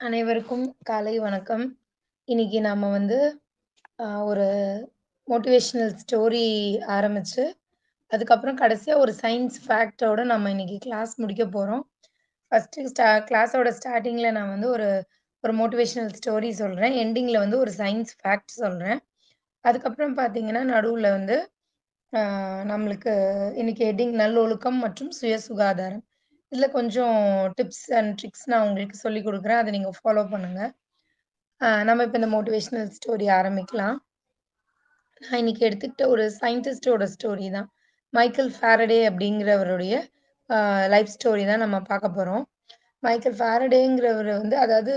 அனைவருக்கும் காலை வணக்கம். இன்னைக்கு நாம வந்து ஒரு மோட்டிவேஷனல் ஸ்டோரி ஆரம்பிச்சு, அதுக்கப்புறம் கடைசியா ஒரு சயன்ஸ் ஃபேக்ட்டோட நம்ம இன்னைக்கு கிளாஸ் முடிக்க போறோம். ஃபர்ஸ்ட்டு கிளாஸோட ஸ்டார்ட்டிங்ல நான் வந்து ஒரு ஒரு மோட்டிவேஷனல் ஸ்டோரி சொல்றேன். எண்டிங்ல வந்து ஒரு சயன்ஸ் ஃபேக்ட் சொல்றேன். அதுக்கப்புறம் பார்த்தீங்கன்னா, நடுவுல வந்து அ நம்மளுக்கு இன்னைக்கு ஹெட்டிங் நல்லொழுக்கம் மற்றும் சுய சுகாதாரம். இதுல கொஞ்சம் டிப்ஸ் அண்ட் ட்ரிக்ஸ் நான் உங்களுக்கு சொல்லிக் குடுக்குறேன். அத நீங்க ஃபாலோ பண்ணுங்க. நம்ம இப்ப இந்த மோட்டிவேஷனல் ஸ்டோரி ஆரம்பிக்கலாம். நான் இன்னைக்கு எடுத்துக்கிட்ட ஒரு சயின்டிஸ்ட்டோட ஸ்டோரி தான். மைக்கேல் ஃபாரடே அப்படிங்கிறவருடைய அ லைஃப் ஸ்டோரி தான் நம்ம பார்க்க போறோம். மைக்கேல் ஃபாரடேங்கிறவரு வந்து அதாவது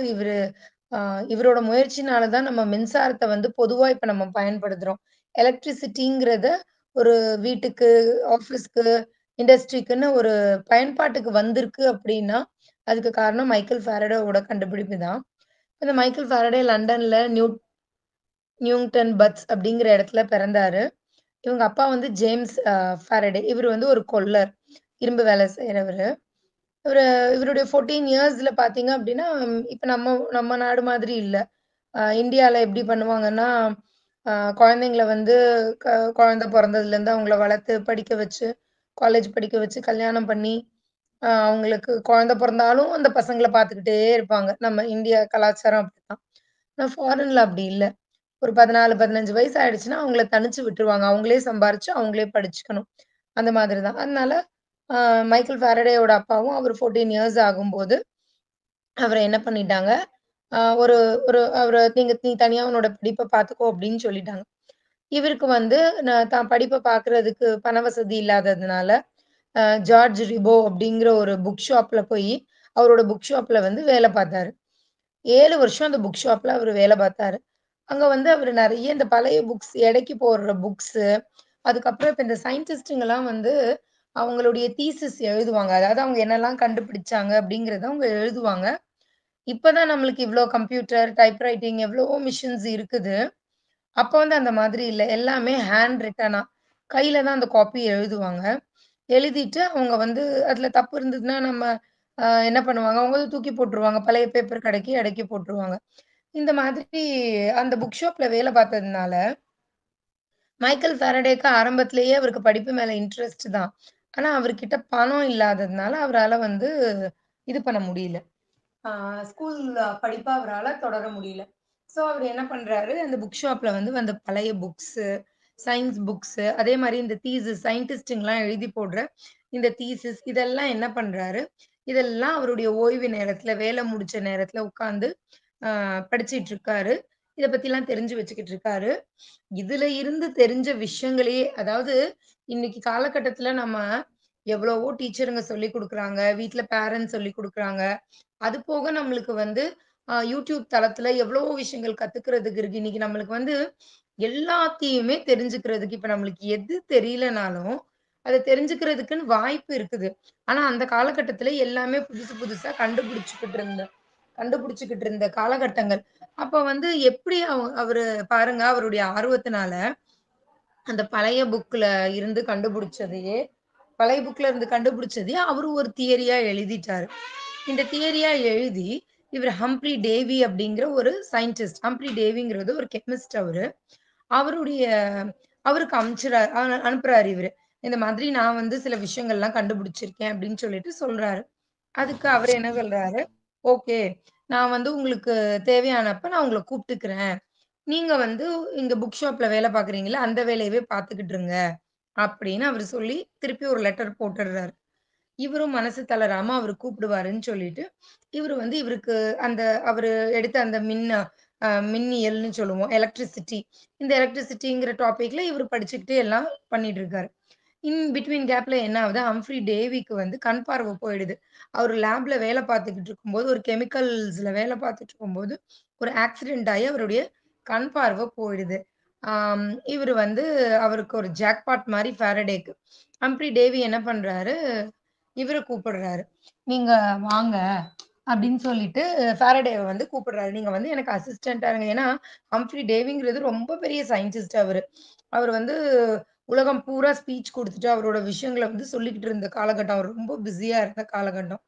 அ இவரோட முயற்சினால தான் நம்ம மின்சாரத்த வந்து பொதுவா இப்ப நம்ம பயன்படுத்துறோம். எலக்ட்ரிசிட்டிங்கிறத ஒரு வீட்டுக்கு, ஆஃபீஸ்க்கு, இண்டஸ்ட்ரிக்குன்னு ஒரு பயன்பாட்டுக்கு வந்திருக்கு அப்படின்னா, அதுக்கு காரணம் மைக்கேல் ஃபாரடேவோட கண்டுபிடிப்பு தான். இந்த மைக்கேல் ஃபாரடே லண்டன்ல நியூங்டன் பட்ஸ் அப்படிங்கிற இடத்துல பிறந்தாரு. இவங்க அப்பா வந்து ஜேம்ஸ் ஃபாரடே. இவரு வந்து ஒரு கொல்லர். இரும்பு வேலை செய்றவரு. இவரு இவருடைய 14 இயர்ஸ்ல பார்த்தீங்க அப்படின்னா, இப்ப நம்ம நம்ம நாடு மாதிரி இல்ல. இந்தியால எப்படி பண்ணுவாங்கன்னா, அ குழந்தைங்கள வந்து க குழந்தை பொறந்ததுலேருந்து அவங்கள வளர்த்து, படிக்க வச்சு, காலேஜ் படிக்க வச்சு, கல்யாணம் பண்ணி, அவங்களுக்கு குழந்தை பொறந்தாலும் அந்த பசங்கள பார்த்துக்கிட்டே இருப்பாங்க. நம்ம இந்தியா கலாச்சாரம் அப்படித்தான். ஆனா ஃபாரின்ல அப்படி இல்ல. ஒரு 14, 15 வயசு ஆயிடுச்சுன்னா, அவங்கள தனிச்சு விட்டுருவாங்க. அவங்களே சம்பாரிச்சு, அவங்களே படிச்சுக்கணும். அந்த மாதிரி தான். அதனால அ மைக்கேல் ஃபாரடேயோட அப்பாவும் அவர் 14 இயர்ஸ் ஆகும்போது, அவர என்ன பண்ணிட்டாங்க, ஒரு ஒரு நீ தனியா உன்னோட படிப்ப பார்த்துக்கோ அப்படின்னு சொல்லிட்டாங்க. இவருக்கு வந்து தான் படிப்ப பார்க்குறதுக்கு பண வசதி இல்லாததுனால, அ ஜார்ஜ் ரிபோ அப்படிங்கிற ஒரு புக் ஷாப்ல போயி, அவரோட புக் ஷாப்ல வந்து வேல பார்த்தாரு. 7 வருஷம் அந்த புக் ஷாப்ல அவரு வேல பார்த்தாரு. அங்க வந்து அவரு நெறைய இந்த பழைய புக்ஸ் எடைக்கு போடுற புக்ஸு, அதுக்கப்புறம் இப்ப இந்த சயின்டிஸ்ட்டுங்கலாம் வந்து அவங்களுடைய தீசிஸ் எழுதுவாங்க. அதாவது அவங்க என்னலாம் கண்டுபிடிச்சாங்க அப்படிங்கிறத அவங்க எழுதுவாங்க. இப்ப தான் நம்மளுக்கு இவ்ளோ கம்ப்யூட்டர், டைப் ரைட்டிங் எவ்வளவோ மிஷின்ஸ் இருக்குது. அப்ப வந்து அந்த மாதிரி இல்ல. எல்லாமே ஹேண்ட் ரிட்டனா கையில தான் அந்த காப்பி எழுதுவாங்க. எழுதிட்டு அவங்க வந்து அதுல தப்பு இருந்ததுன்னா நம்ம என்ன பண்ணுவாங்க, அவங்க வந்து தூக்கி போட்டுருவாங்க. பழைய பேப்பர் கடைக்கு எடைக்கு போட்டுருவாங்க. இந்த மாதிரி அந்த புக் ஷாப்ல வேல பார்த்ததுனால, மைக்கேல் ஃபாரடேக்கு ஆரம்பத்திலேயே அவருக்கு படிப்பு மேல இன்ட்ரெஸ்ட் தான். ஆனா, அவர்கிட்ட பணம் இல்லாததுனால, அவரால வந்து இது பண்ண முடியல. ஆ ஸ்கூல் படிப்ப அவரால தொடர முடியல. ஸோ, அவரு என்ன பண்றாரு, அந்த புக் ஷாப்ல வந்து வந்த பழைய புக்ஸு, சயன்ஸ் புக்ஸு, அதே மாரி இந்த தீசிஸ் சயின்டிஸ்ட்டுங்கலாம் எழுதி போடுற இந்த தீசிஸ் இதெல்லாம் என்ன பண்றாரு, இதெல்லாம் அவருடைய ஓய்வு நேரத்தில, வேலை முடிச்ச நேரத்தில உட்காந்து படிச்சிட்டு இருக்காரு. இத பத்திலாம் தெரிஞ்சு வச்சுக்கிட்டு இருக்காரு. இதுல இருந்து தெரிஞ்ச விஷயங்களையே அதாவது இன்னைக்கு காலகட்டத்தில நம்ம எவ்வளவோ டீச்சருங்க சொல்லிக் குடுக்குறாங்க. வீட்ல பேரண்ட்ஸ் சொல்லிக் குடுக்குறாங்க. அது போக நம்மளுக்கு வந்து YouTube தளத்துல எவ்வளவோ விஷயங்கள் கத்துக்கிறதுக்கு இருக்கு. இன்னைக்கு நம்மளுக்கு வந்து எல்லாத்தையுமே தெரிஞ்சுக்கிறதுக்கு இப்ப நம்மளுக்கு எது தெரியலனாலும், அத தெரிஞ்சுக்கிறதுக்குன்னு வாய்ப்பு இருக்குது. ஆனா அந்த காலகட்டத்துல எல்லாமே புதுசு புதுசா கண்டுபிடிச்சுக்கிட்டு இருந்த காலகட்டங்கள். அப்ப வந்து எப்படி அவரு பாருங்க அவருடைய ஆர்வத்தினால அந்த பழைய புக்ல இருந்து கண்டுபிடிச்சதையே பழைய புக்ல இருந்து கண்டுபிடிச்சதையே அவரு ஒரு தியரியா எழுதிட்டாரு. இந்த தியரியா எழுதி, இவரு ஹம்ப்ரி டேவி அப்படிங்கிற ஒரு சயின்டிஸ்ட். ஹம்ப்ரி டேவிங்கிறது ஒரு கெமிஸ்ட் அவரு. அவருடைய அவருக்கு அனுப்புறாரு இவரு. இந்த மாதிரி நான் வந்து சில விஷயங்கள்லாம் கண்டுபிடிச்சிருக்கேன் அப்படின்னு சொல்லிட்டு சொல்றாரு. அதுக்கு அவரு என்ன சொல்றாரு, "ஓகே. நான் வந்து உங்களுக்கு தேவையானப்ப நான் உங்கள கூப்பிட்டுக்கிறேன். நீங்க வந்து இங்க புக் ஷாப்ல வேலை பார்க்குறீங்கல்ல, அந்த வேலையவே பார்த்துக்கிட்டு இருங்க." அப்படின்னு அவரு சொல்லி திருப்பி ஒரு லெட்டர் போட்டுடுறாரு. இவரும் மனசு தளராம அவரு கூப்பிடுவாருன்னு சொல்லிட்டு, இவரு வந்து இவருக்கு அந்த அவரு எடுத்த அந்த மின்னியல்னு சொல்லுவோம். எலக்ட்ரிசிட்டி. இந்த எலக்ட்ரிசிட்டிங்கிற டாபிக்ல இவரு படிச்சுக்கிட்டு எல்லாம் பண்ணிட்டு இருக்காரு. இன் பிட்வீன் கேப்ல என்ன ஆகுது, ஹம்ப்ரி டேவிக்கு வந்து கண் பார்வை போயிடுது. அவரு லேப்ல வேல பார்த்துக்கிட்டு இருக்கும்போது, ஒரு கெமிக்கல்ஸ்ல வேல பார்த்துட்டு இருக்கும்போது, ஒரு ஆக்சிடென்ட் ஆயி அவருடைய கண் பார்வை போயிடுது. ஆம் இவரு வந்து அவருக்கு ஒரு ஜாக்பாட் மாரி ஃபாரடேக்கு. ஹம்ப்ரி டேவி என்ன பண்றாரு, இவர கூப்பிடுறாரு. "நீங்க வாங்க" அப்படின்னு சொல்லிட்டு ஃபாரடேவ வந்து கூப்பிடுறாரு. "நீங்க வந்து எனக்கு அசிஸ்டன்ட்டா இருங்க." ஏன்னா, ஹம்ப்ரி டேவிங்கிறது ரொம்ப பெரிய சயின்டிஸ்ட் அவரு. அவரு வந்து உலகம் பூரா ஸ்பீச் குடுத்துட்டு, அவரோட விஷயங்கள வந்து சொல்லிக்கிட்டு இருந்த காலகட்டம். அவர் ரொம்ப பிஸியா இருந்த காலகட்டம்.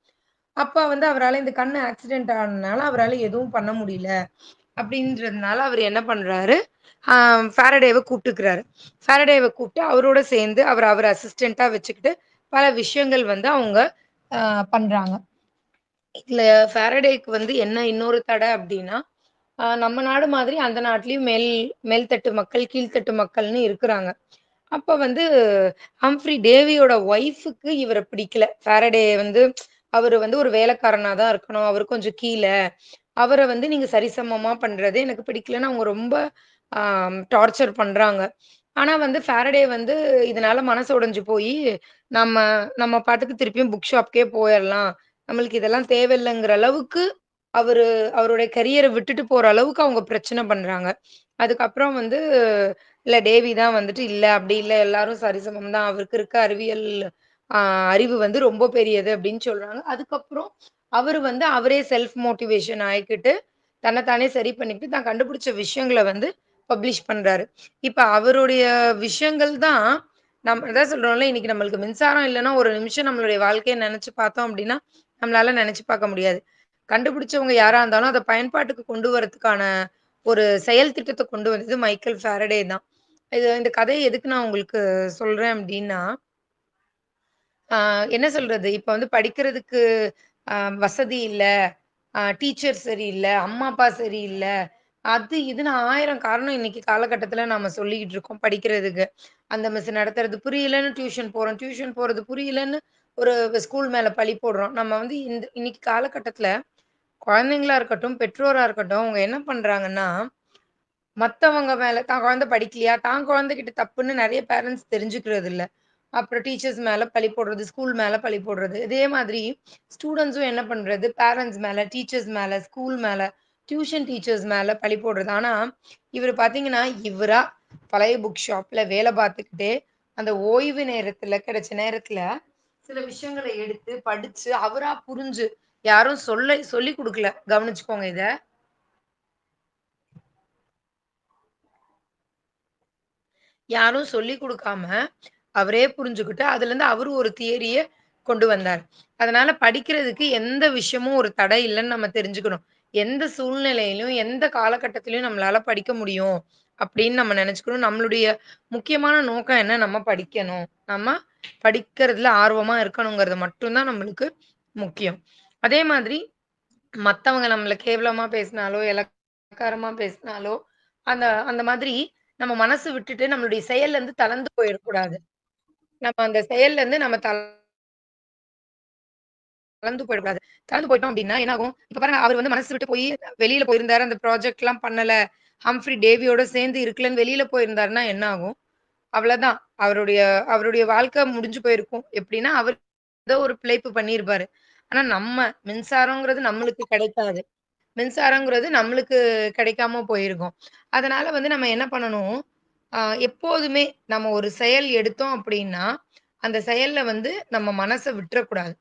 அப்ப வந்து அவரால இந்த கண்ணு ஆக்சிடென்ட் ஆனதுனால அவரால எதுவும் பண்ண முடியல. அப்படின்றதுனால அவர் என்ன பண்றாரு, ஆ ஃபாரடேவ கூப்பிட்டுக்கிறாரு. ஃபாரடேவ கூப்பிட்டு அவரோட சேர்ந்து அவர் அசிஸ்டன்ட்டா வச்சுக்கிட்டு பல விஷயங்கள் வந்து அவங்க அ பண்றாங்க. இதுல ஃபாரடேக்கு வந்து என்ன இன்னொரு தடை அப்டின்னா, நம்ம நாடு மாதிரி அந்த நாட்டிலயும் மேல்தட்டு மக்கள், கீழ்த்தட்டு மக்கள்னு இருக்குறாங்க. அப்ப வந்து ஹம்ப்ரி டேவியோட ஒய்ஃப்க்கு இவர பிடிக்கல. ஃபாரடே வந்து அவரு வந்து ஒரு வேலைக்காரனா தான் இருக்கணும். அவரு கொஞ்சம் கீழ. அவர வந்து நீங்க சரிசமமா பண்றது எனக்கு பிடிக்கலன்னு அவங்க ரொம்ப ஆ டார்ச்சர் பண்றாங்க. ஆனா வந்து ஃபாரடே வந்து இதனால மனசு உடைஞ்சு போயி, நம்ம நம்ம பாட்டுக்கு திருப்பியும் புக் ஷாப்க்கே போயிரலாம். நம்மளுக்கு இதெல்லாம் தேவையில்லங்கிற அளவுக்கு அவரு அவருடைய கரியர விட்டுட்டு போற அளவுக்கு அவங்க பிரச்சனை பண்றாங்க. அதுக்கப்புறம் வந்து இல்ல டேவி தான் வந்துட்டு, "இல்ல அப்படி இல்ல. எல்லாரும் சரிசமம் தான். அவருக்கு இருக்க அறிவியல் அ அறிவு வந்து ரொம்ப பெரியது." அப்படின்னு சொல்றாங்க. அதுக்கப்புறம் அவரு வந்து அவரே செல்ஃப் மோட்டிவேஷன் ஆயிக்கிட்டு, தன்ன தானே சரி பண்ணிக்கிட்டு, தான் கண்டுபிடிச்ச விஷயங்கள வந்து பப்ளிஷ் பண்றாரு. இப்ப அவருடைய விஷயங்கள் தான் நம்ம அதான் சொல்றோம்ல, இன்னைக்கு நம்மளுக்கு மின்சாரம் இல்லன்னா, ஒரு நிமிஷம் நம்மளுடைய வாழ்க்கைய நெனச்சு பார்த்தோம் அப்படின்னா, நம்மளால நெனச்சு பார்க்க முடியாது. கண்டுபிடிச்சவங்க யாரா இருந்தாலும், அத பயன்பாட்டுக்கு கொண்டு வரதுக்கான ஒரு செயல் திட்டத்த கொண்டு வந்தது மைக்கேல் ஃபாரடே தான். இந்த கதைய எதுக்கு நான் உங்களுக்கு சொல்றேன் அப்டின்னா, ஆ என்ன சொல்றது? இப்ப வந்து படிக்கிறதுக்கு அ வசதி இல்ல, டீச்சர் சரியில்ல, அம்மா, அப்பா சரியில்ல, அது இதுன்னு 1000 காரணம் இன்னைக்கு காலகட்டத்தில நாம சொல்லிக்கிட்டு இருக்கோம் படிக்கிறதுக்கு. அந்த மிஸ் நடத்துறது புரியலன்னு டியூஷன் போறோம். டியூஷன் போறது புரியலன்னு ஒரு ஸ்கூல் மேல பழி போடுறோம். நம்ம வந்து இன்னைக்கு காலகட்டத்தில குழந்தைங்களா இருக்கட்டும், பெற்றோரா இருக்கட்டும், அவங்க என்ன பண்றாங்கன்னா மத்தவங்க மேல தான் குழந்தை படிக்கலையா, தான் குழந்தைகிட்ட தப்புன்னு நெறைய பேரண்ட்ஸ் தெரிஞ்சுக்கிறது இல்ல. அப்புறம் டீச்சர்ஸ் மேல பழி போடுறது, ஸ்கூல் மேல பழி போடுறது. இதே மாதிரி ஸ்டூடண்ட்ஸும் என்ன பண்றது, பேரண்ட்ஸ் மேல, டீச்சர்ஸ் மேல, ஸ்கூல் மேல, டியூஷன் டீச்சர்ஸ் மேல பழி போடுறது. ஆனா, இவரு பார்த்தீங்கன்னா, இவரா பழைய புக் ஷாப்ல வேல பார்த்துக்கிட்டே, அந்த ஓய்வு நேரத்துல கிடைச்ச நேரத்துல, சில விஷயங்கள எடுத்து படிச்சு, அவரா புரிஞ்சு, யாரும் சொல்லிக் குடுக்கல. கவனிச்சுக்கோங்க இத. யாரும் சொல்லிக் குடுக்காம, அவரே புரிஞ்சுகிட்டு, அதுலருந்து அவரு ஒரு தியரிய கொண்டு வந்தாரு. அதனால படிக்கிறதுக்கு எந்த விஷயமும் ஒரு தடை இல்லன்னு நம்ம தெரிஞ்சுக்கணும். எந்த சூழ்நிலையிலும், எந்த காலகட்டத்திலயும் நம்மளால படிக்க முடியும், அப்படின்னு நம்ம நெனச்சுக்கணும். நம்மளுடைய முக்கியமான நோக்கம் என்ன? நம்ம படிக்கணும். நம்ம படிக்கிறதுல ஆர்வமா இருக்கணுங்கிறது மட்டும் தான் நம்மளுக்கு முக்கியம். அதே மாதிரி மத்தவங்க நம்மள கேவலமா பேசினாலோ, எளக்காரமா பேசினாலோ, அந்த அந்த மாதிரி நம்ம மனசு விட்டுட்டு நம்மளுடைய செயல்லருந்து தளர்ந்து போயிறக்கூடாது. நம்ம அந்த செயல்லருந்து நம்ம தளர்ந்து போயிடக்கூடாது. தளர்ந்து போயிட்டோம் அப்டின்னா என்ன ஆகும்? இப்ப பாருங்க அவரு வந்து மனசு விட்டு போய் வெளியில போயிருந்தாரு. அந்த ப்ராஜெக்ட்லாம் பண்ணல. ஹம்ப்ரி டேவியோட சேர்ந்து இருக்கலன்னு வெளியில போயிருந்தாருன்னா என்ன ஆகும்? அவ்வளதான். அவருடைய அவருடைய வாழ்க்கை முடிஞ்சு போயிருக்கும். எப்டின்னா, அவரு ஏதோ ஒரு பிழைப்பு பண்ணியிருப்பாரு. ஆனா நம்ம மின்சாரம்ங்கிறது நம்மளுக்கு கிடைக்காது. மின்சாரங்கிறது நம்மளுக்கு கிடைக்காம போயிருக்கும். அதனால வந்து நம்ம என்ன பண்ணணும், அ எப்போதுமே நம்ம ஒரு செயல் எடுத்தோம் அப்டின்னா, அந்த செயல்ல வந்து நம்ம மனச விட்டுறக்கூடாது.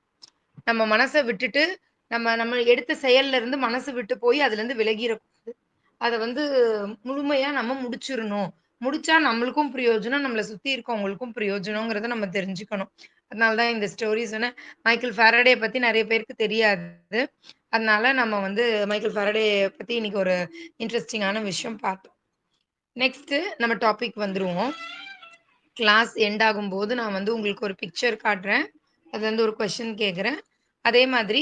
நம்ம மனச விட்டுட்டு, நம்ம எடுத்த செயல்ல இருந்து மனசு விட்டு போய் அதுலருந்து விலகிரக்கூடாது. அத வந்து முழுமையா நம்ம முடிச்சிரணும். முடிச்சா நம்மளுக்கும் பிரயோஜனம், நம்மள சுத்தி இருக்கவங்களுக்கும் பிரயோஜனம்ங்கிறத நம்ம தெரிஞ்சுக்கணும். அதனால தான் இந்த ஸ்டோரி சொன்னேன். மைக்கேல் ஃபாரடே பத்தி நெறைய பேருக்கு தெரியாது. அதனால நம்ம வந்து மைக்கேல் ஃபாரடே பத்தி இன்னைக்கு ஒரு இன்ட்ரஸ்டிங்கான விஷயம் பார்த்தோம். நெக்ஸ்ட்டு நம்ம டாபிக் வந்துருவோம். கிளாஸ் எண்ட் ஆகும்போது நான் வந்து உங்களுக்கு ஒரு பிக்சர் காட்டுறேன். அது வந்து ஒரு கொஸ்டின் கேட்கிறேன். அதே மாதிரி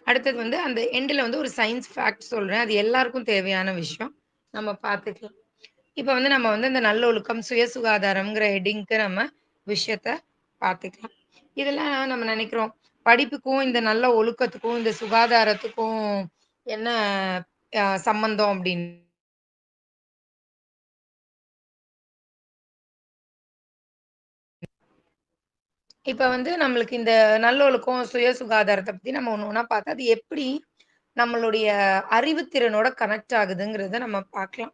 அடுத்தது வந்து அந்த எண்டுல வந்து ஒரு சயன்ஸ் ஃபேக்ட் சொல்றேன். அது எல்லாருக்கும் தேவையான விஷயம். நம்ம பார்த்துக்கலாம். இப்ப வந்து நம்ம வந்து இந்த நல்லொழுக்கம், சுய சுகாதாரம்ங்கிற ஹெட்டிங்க்கு நம்ம விஷயத்த பார்த்துக்கலாம். இதெல்லாம் நம்ம நெனைக்கிறோம். படிப்புக்கும், இந்த நல்ல ஒழுக்கத்துக்கும், இந்த சுகாதாரத்துக்கும் என்ன சம்மந்தம் அப்படின்னு. இப்ப வந்து நம்மளுக்கு இந்த நல்லொழுக்கம், சுய சுகாதாரத்த பத்தி நம்ம ஒண்ணு ஒண்ணா பார்த்தா, அது எப்படி நம்மளுடைய அறிவுத்திறனோட கனெக்ட் ஆகுதுங்கிறத நம்ம பார்க்கலாம்.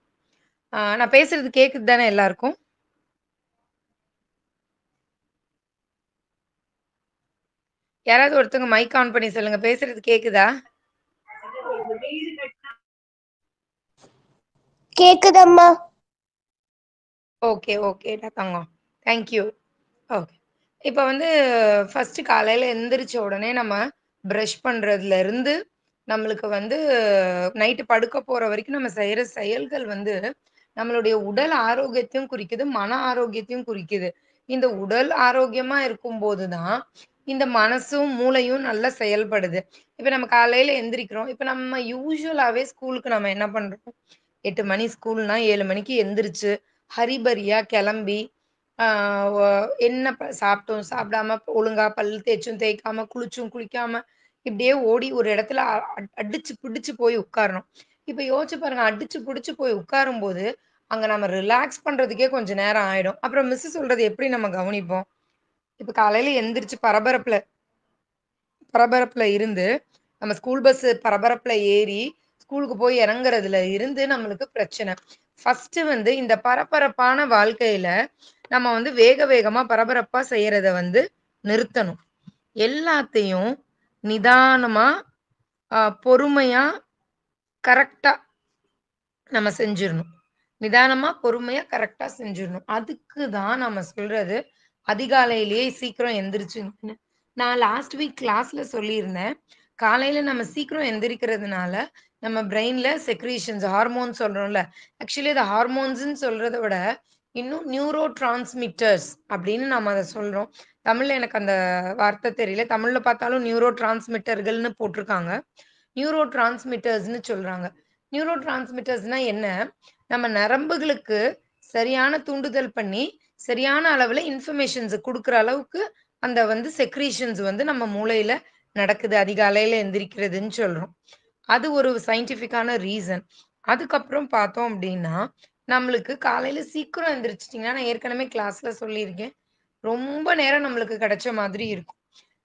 நான் பேசுறது கேக்குது தானே எல்லாருக்கும்? யாராவது ஒருத்தவங்க மைக் ஆன் பண்ணி சொல்லுங்க. பேசுறது கேக்குதா? கேக்குதம்மா. ஓகே, ஓகேடா தங்கம். Thank you. ஓகே. இப்ப வந்து ஃபர்ஸ்ட்டு காலையில எந்திரிச்ச உடனே நம்ம பிரஷ் பண்றதுல இருந்து, நம்மளுக்கு வந்து நைட்டு படுக்க போற வரைக்கும் நம்ம செய்ற செயல்கள் வந்து, நம்மளுடைய உடல் ஆரோக்கியத்தையும் குறிக்குது, மன ஆரோக்கியத்தையும் குறிக்குது. இந்த உடல் ஆரோக்கியமா இருக்கும்போது தான், இந்த மனசும், மூளையும் நல்லா செயல்படுது. இப்ப நம்ம காலையில எந்திரிக்கிறோம். இப்ப நம்ம யூசுவலாவே ஸ்கூலுக்கு நம்ம என்ன பண்றோம்? 8 மணி ஸ்கூல்னா 7 மணிக்கு எந்திரிச்சு, ஹரிபரியா கெளம்பி, ஆ ஒ என்ன சாப்பிட்டோம், சாப்பிடாம ஒழுங்கா பல் தேய்ச்சும் தேய்க்காம, குளிச்சும் குளிக்காம, இப்படியே ஓடி ஒரு இடத்துல அடிச்சு பிடிச்சு போய் உட்காரணும். இப்ப யோசிச்சு பாருங்க, அடிச்சு புடிச்சு போய் உட்காரும்போது, அங்க நம்ம ரிலாக்ஸ் பண்றதுக்கே கொஞ்சம் நேரம் ஆயிடும். அப்புறம் மிஸ் சொல்றத எப்படி நம்ம கவனிப்போம்? இப்ப காலையில எந்திரிச்சு பரபரப்புல பரபரப்புல இருந்து, நம்ம ஸ்கூல் பஸ் பரபரப்புல ஏறி, ஸ்கூலுக்கு போய் இறங்குறதுல இருந்து நம்மளுக்கு பிரச்சனை. ஃபர்ஸ்ட்டு வந்து இந்த பரபரப்பான வாழ்க்கையில, நம்ம வந்து வேக வேகமா பரபரப்பா செய்யறத வந்து நிறுத்தணும். எல்லாத்தையும் நிதானமா, பொறுமையா, கரெக்ட்டா நம்ம செஞ்சிரணும். நிதானமா, பொறுமையா, கரெக்ட்டா செஞ்சிரணும். அதுக்கு தான் நம்ம சொல்றது, அதிகாலையிலேயே சீக்கிரம் எந்திரிச்சுங்கன்னு. நான் லாஸ்ட் வீக் கிளாஸ்ல சொல்லியிருந்தேன். காலையில நம்ம சீக்கிரம் எந்திரிக்கிறதுனால, நம்ம பிரெயின்ல செக்ரீஷன்ஸ் ஹார்மோன் சொல்றோம்ல. ஆக்சுவலி அது ஹார்மோன்ஸ்ன்னு சொல்றத விட, இன்னும் நியூரோ டிரான்ஸ்மிட்டர்ஸ் அப்படின்னு நம்ம அத சொல்றோம். தமிழ்ல எனக்கு அந்த வார்த்தை தெரியல. தமிழ்ல பார்த்தாலும் நியூரோ டிரான்ஸ்மிட்டர்கள்ன்னு போட்டிருக்காங்க. நியூரோ டிரான்ஸ்மிட்டர்ஸ்ன்னு சொல்றாங்க. நியூரோ டிரான்ஸ்மிட்டர்ஸ்னா என்ன? நம்ம நரம்புகளுக்கு சரியான தூண்டுதல் பண்ணி, சரியான அளவுல இன்ஃபர்மேஷன்ஸ குடுக்குற அளவுக்கு, அந்த வந்து செக்ரீஷன்ஸ் வந்து நம்ம மூளையில நடக்குது. அதிகாலையில எந்திரிக்கிறதுன்னு சொல்றோம். அது ஒரு சயின்டிஃபிக்கான ரீசன். அதுக்கப்புறம் பார்த்தோம் அப்டின்னா, நம்மளுக்கு காலையில சீக்கிரம் எந்திரிச்சுட்டீங்கன்னா, நான் ஏற்கனவே கிளாஸ்ல சொல்லியிருக்கேன். ரொம்ப நேரம் நம்மளுக்கு கிடைச்ச மாதிரி இருக்கும்.